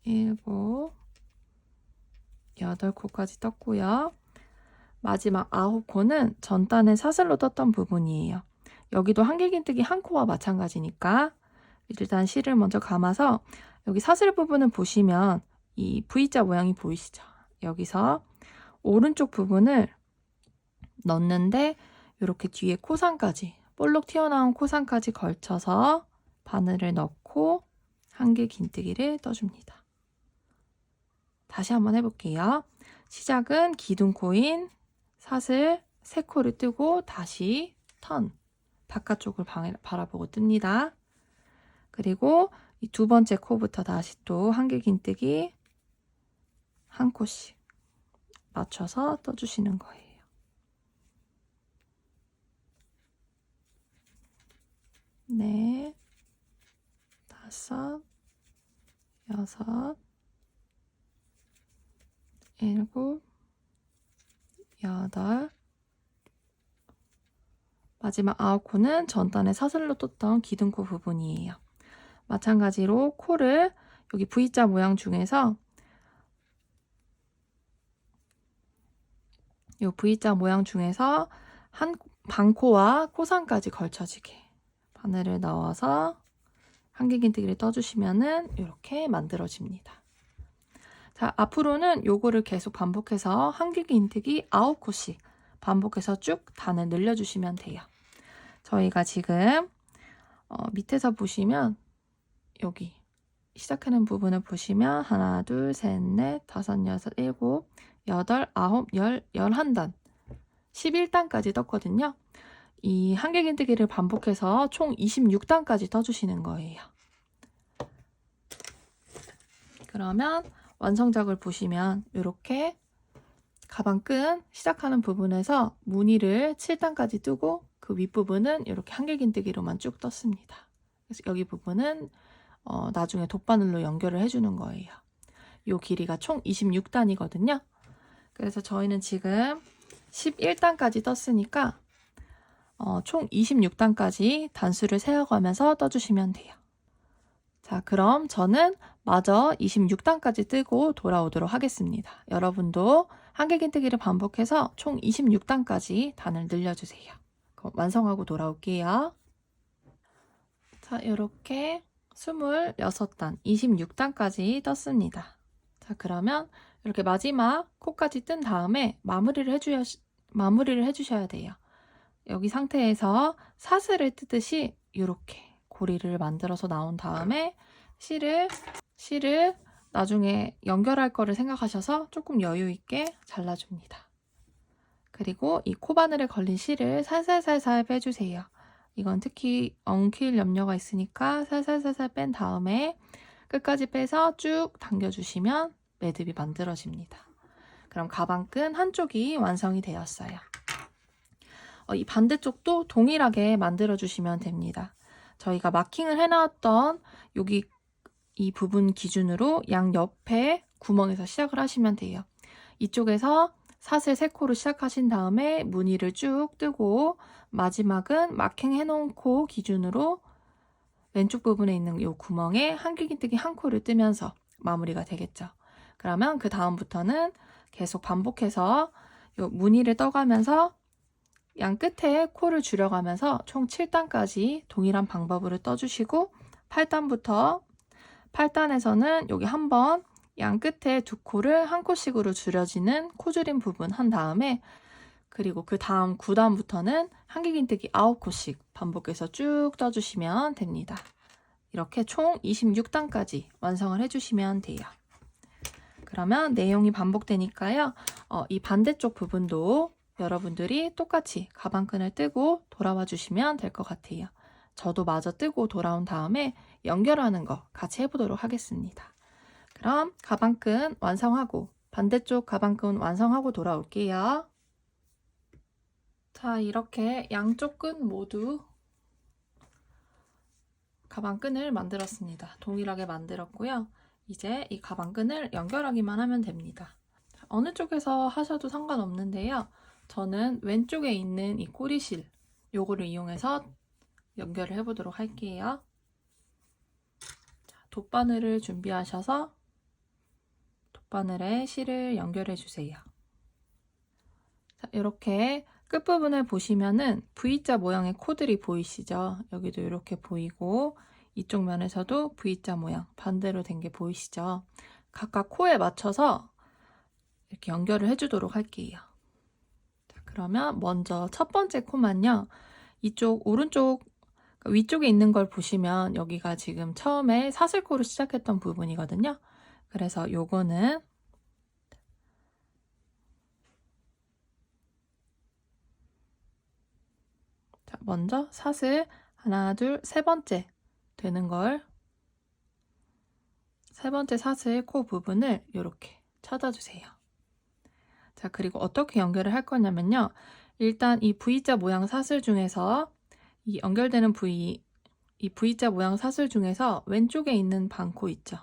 [SPEAKER 1] 일곱, 8코까지 떴고요. 마지막 9코는 전단에 사슬로 떴던 부분이에요. 여기도 한길긴뜨기 한 코와 마찬가지니까 일단 실을 먼저 감아서 여기 사슬 부분을 보시면 이 V자 모양이 보이시죠? 여기서 오른쪽 부분을 넣는데 이렇게 뒤에 코상까지 볼록 튀어나온 코상까지 걸쳐서 바늘을 넣고 한길긴뜨기를 떠줍니다. 다시 한번 해볼게요. 시작은 기둥코인 사슬 3코를 뜨고 다시 턴 바깥쪽을 바라보고 뜹니다. 그리고 이 두 번째 코부터 다시 또 한길긴뜨기 한 코씩 맞춰서 떠주시는 거예요. 넷, 다섯, 여섯, 일곱, 여덟, 마지막 9코는 전단에 사슬로 떴던 기둥코 부분이에요. 마찬가지로 코를 여기 V자 모양 중에서 이 V자 모양 중에서 한 반코와 코상까지 걸쳐지게 바늘을 넣어서 한길긴뜨기를 떠주시면은 이렇게 만들어집니다. 자, 앞으로는 요거를 계속 반복해서 한길긴뜨기 9코씩 반복해서 쭉 단을 늘려주시면 돼요. 저희가 지금 밑에서 보시면 여기 시작하는 부분을 보시면 하나, 둘, 셋, 넷, 다섯, 여섯, 일곱, 여덟, 아홉, 열, 11단 11단까지 떴거든요. 이 한길긴뜨기를 반복해서 총 26단까지 떠주시는 거예요. 그러면 완성작을 보시면 이렇게 가방끈 시작하는 부분에서 무늬를 7단까지 뜨고 그 윗부분은 이렇게 한길긴뜨기로만 쭉 떴습니다. 그래서 여기 부분은 나중에 돗바늘로 연결을 해주는 거예요. 이 길이가 총 26단이거든요. 그래서 저희는 지금 11단까지 떴으니까 총 26단까지 단수를 세어가면서 떠주시면 돼요. 자, 그럼 저는 마저 26단까지 뜨고 돌아오도록 하겠습니다. 여러분도 한길긴뜨기를 반복해서 총 26단까지 단을 늘려주세요. 그럼 완성하고 돌아올게요. 자, 이렇게 26단, 26단까지 떴습니다. 자, 그러면 이렇게 마지막 코까지 뜬 다음에 마무리를 해주셔야 돼요. 여기 상태에서 사슬을 뜨듯이 이렇게 고리를 만들어서 나온 다음에 실을 나중에 연결할 거를 생각하셔서 조금 여유 있게 잘라줍니다. 그리고 이 코바늘에 걸린 실을 살살살살 빼주세요. 이건 특히 엉킬 염려가 있으니까 살살살살 뺀 다음에 끝까지 빼서 쭉 당겨주시면 매듭이 만들어집니다. 그럼 가방끈 한쪽이 완성이 되었어요. 이 반대쪽도 동일하게 만들어주시면 됩니다. 저희가 마킹을 해놨던 여기 이 부분 기준으로 양 옆에 구멍에서 시작을 하시면 돼요. 이쪽에서 사슬 3코로 시작하신 다음에 무늬를 쭉 뜨고 마지막은 마킹 해놓은 코 기준으로 왼쪽 부분에 있는 이 구멍에 한길긴뜨기 1코를 뜨면서 마무리가 되겠죠. 그러면 그 다음부터는 계속 반복해서 이 무늬를 떠가면서 양 끝에 코를 줄여가면서 총 7단까지 동일한 방법으로 떠주시고 8단에서는 여기 한번 양 끝에 2코를 1코씩으로 줄여지는 코줄임 부분 한 다음에 그리고 그 다음 9단부터는 한길긴뜨기 9코씩 반복해서 쭉 떠주시면 됩니다. 이렇게 총 26단까지 완성을 해주시면 돼요. 그러면 내용이 반복되니까요. 이 반대쪽 부분도 여러분들이 똑같이 가방끈을 뜨고 돌아와 주시면 될 것 같아요. 저도 마저 뜨고 돌아온 다음에 연결하는 거 같이 해보도록 하겠습니다. 그럼 가방끈 완성하고 반대쪽 가방끈 완성하고 돌아올게요. 자, 이렇게 양쪽 끈 모두 가방끈을 만들었습니다. 동일하게 만들었고요. 이제 이 가방끈을 연결하기만 하면 됩니다. 어느 쪽에서 하셔도 상관없는데요. 저는 왼쪽에 있는 이 꼬리실 요거를 이용해서 연결을 해보도록 할게요. 자, 돗바늘을 준비하셔서 돗바늘에 실을 연결해 주세요. 자, 이렇게 끝부분을 보시면은 V자 모양의 코들이 보이시죠? 여기도 이렇게 보이고 이쪽 면에서도 V자 모양 반대로 된 게 보이시죠? 각각 코에 맞춰서 이렇게 연결을 해주도록 할게요. 자, 그러면 먼저 첫 번째 코만요. 이쪽 오른쪽 위쪽에 있는 걸 보시면 여기가 지금 처음에 사슬코로 시작했던 부분이거든요. 그래서 요거는 자, 먼저 사슬 하나, 둘, 세 번째 되는 걸 세 번째 사슬 코 부분을 이렇게 찾아주세요. 자, 그리고 어떻게 연결을 할 거냐면요. 일단 이 V자 모양 사슬 중에서 이 연결되는 이 V자 모양 사슬 중에서 왼쪽에 있는 반코 있죠.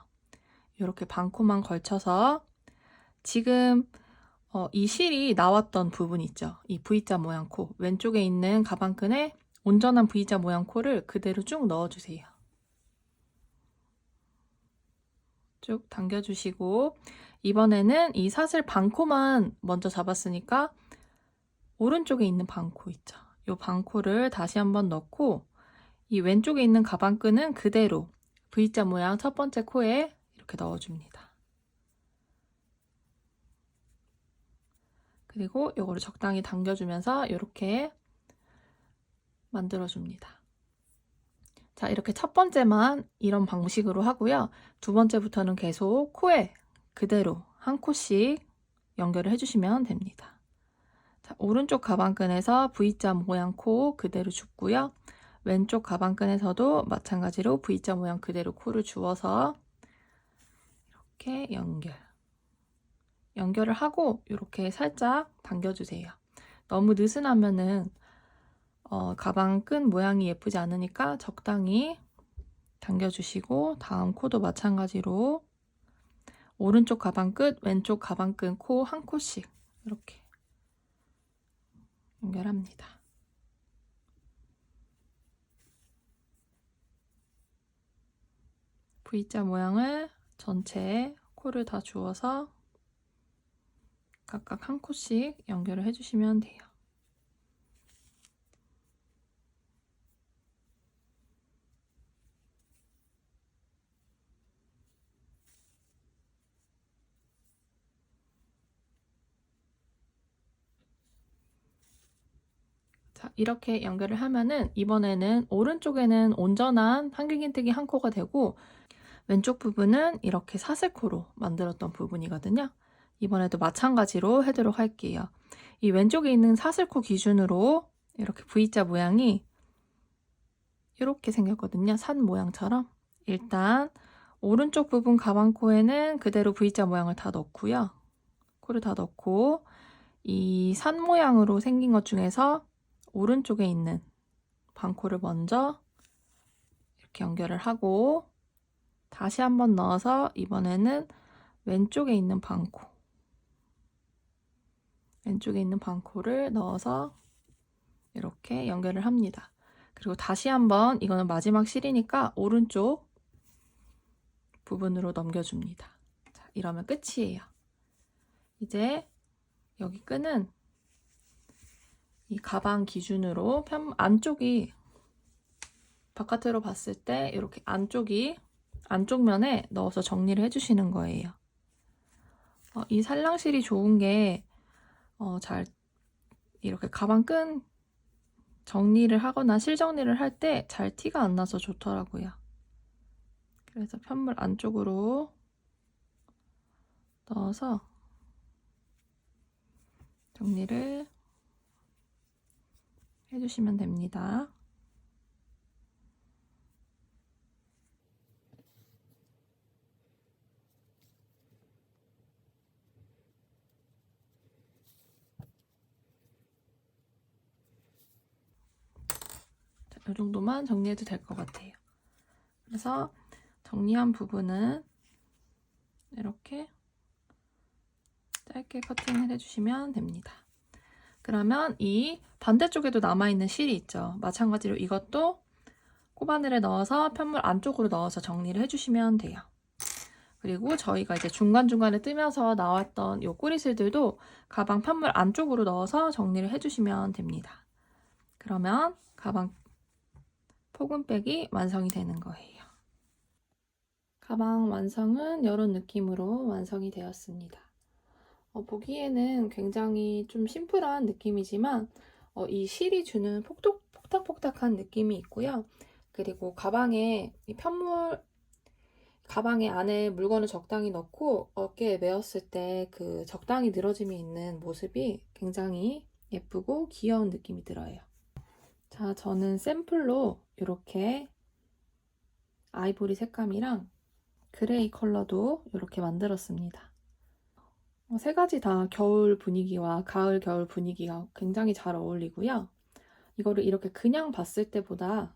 [SPEAKER 1] 이렇게 반코만 걸쳐서 지금 이 실이 나왔던 부분 있죠. 이 V자 모양 코 왼쪽에 있는 가방끈에 온전한 V자 모양 코를 그대로 쭉 넣어주세요. 쭉 당겨주시고 이번에는 이 사슬 반코만 먼저 잡았으니까 오른쪽에 있는 반코 있죠. 이 반코를 다시 한번 넣고 이 왼쪽에 있는 가방끈은 그대로 V자 모양 첫 번째 코에 이렇게 넣어줍니다. 그리고 이거를 적당히 당겨주면서 이렇게 만들어줍니다. 자, 이렇게 첫 번째만 이런 방식으로 하고요. 두 번째부터는 계속 코에 그대로 한 코씩 연결을 해주시면 됩니다. 자, 오른쪽 가방끈에서 V자 모양 코 그대로 줍고요. 왼쪽 가방끈에서도 마찬가지로 V자 모양 그대로 코를 주어서 이렇게 연결. 연결을 하고 이렇게 살짝 당겨주세요. 너무 느슨하면은 가방 끈 모양이 예쁘지 않으니까 적당히 당겨주시고, 다음 코도 마찬가지로 오른쪽 가방 끝, 왼쪽 가방 끈 코 한 코씩 이렇게 연결합니다. V자 모양을 전체에 코를 다 주어서 각각 한 코씩 연결을 해주시면 돼요. 자, 이렇게 연결을 하면은 이번에는 오른쪽에는 온전한 한길긴뜨기 한 코가 되고, 왼쪽 부분은 이렇게 사슬코로 만들었던 부분이거든요. 이번에도 마찬가지로 하도록 할게요. 이 왼쪽에 있는 사슬코 기준으로 이렇게 V자 모양이 이렇게 생겼거든요. 산 모양처럼. 일단 오른쪽 부분 가방코에는 그대로 V자 모양을 다 넣고요. 코를 다 넣고, 이 산 모양으로 생긴 것 중에서 오른쪽에 있는 반코를 먼저 이렇게 연결을 하고, 다시 한번 넣어서 이번에는 왼쪽에 있는 반코를 넣어서 이렇게 연결을 합니다. 그리고 다시 한번, 이거는 마지막 실이니까 오른쪽 부분으로 넘겨줍니다. 자, 이러면 끝이에요. 이제 여기 끈은 이 가방 기준으로 안쪽이 바깥으로 봤을 때 이렇게 안쪽 면에 넣어서 정리를 해주시는 거예요. 이 살랑실이 좋은 게 잘 이렇게 가방 끈 정리를 하거나 실 정리를 할 때 잘 티가 안 나서 좋더라고요. 그래서 편물 안쪽으로 넣어서 정리를 해주시면 됩니다. 이 정도만 정리해도 될 것 같아요. 그래서 정리한 부분은 이렇게 짧게 커팅을 해주시면 됩니다. 그러면 이 반대쪽에도 남아있는 실이 있죠. 마찬가지로 이것도 코바늘에 넣어서 편물 안쪽으로 넣어서 정리를 해주시면 돼요. 그리고 저희가 이제 중간중간에 뜨면서 나왔던 이 꼬리실들도 가방 편물 안쪽으로 넣어서 정리를 해주시면 됩니다. 그러면 가방 포근백이 완성이 되는 거예요. 가방 완성은 이런 느낌으로 완성이 되었습니다. 보기에는 굉장히 좀 심플한 느낌이지만 이 실이 주는 폭닥폭닥한 느낌이 있고요. 그리고 가방에 가방에 안에 물건을 적당히 넣고 어깨에 메었을 때 그 적당히 늘어짐이 있는 모습이 굉장히 예쁘고 귀여운 느낌이 들어요. 자, 저는 샘플로 이렇게 아이보리 색감이랑 그레이 컬러도 이렇게 만들었습니다. 세 가지 다 겨울 분위기와 가을, 겨울 분위기가 굉장히 잘 어울리고요. 이거를 이렇게 그냥 봤을 때보다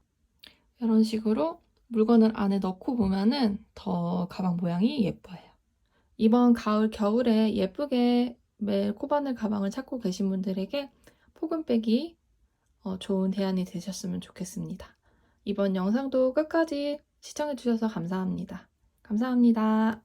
[SPEAKER 1] 이런 식으로 물건을 안에 넣고 보면은 더 가방 모양이 예뻐요. 이번 가을, 겨울에 예쁘게 멜 코바늘 가방을 찾고 계신 분들에게 포근백이 좋은 대안이 되셨으면 좋겠습니다. 이번 영상도 끝까지 시청해주셔서 감사합니다. 감사합니다.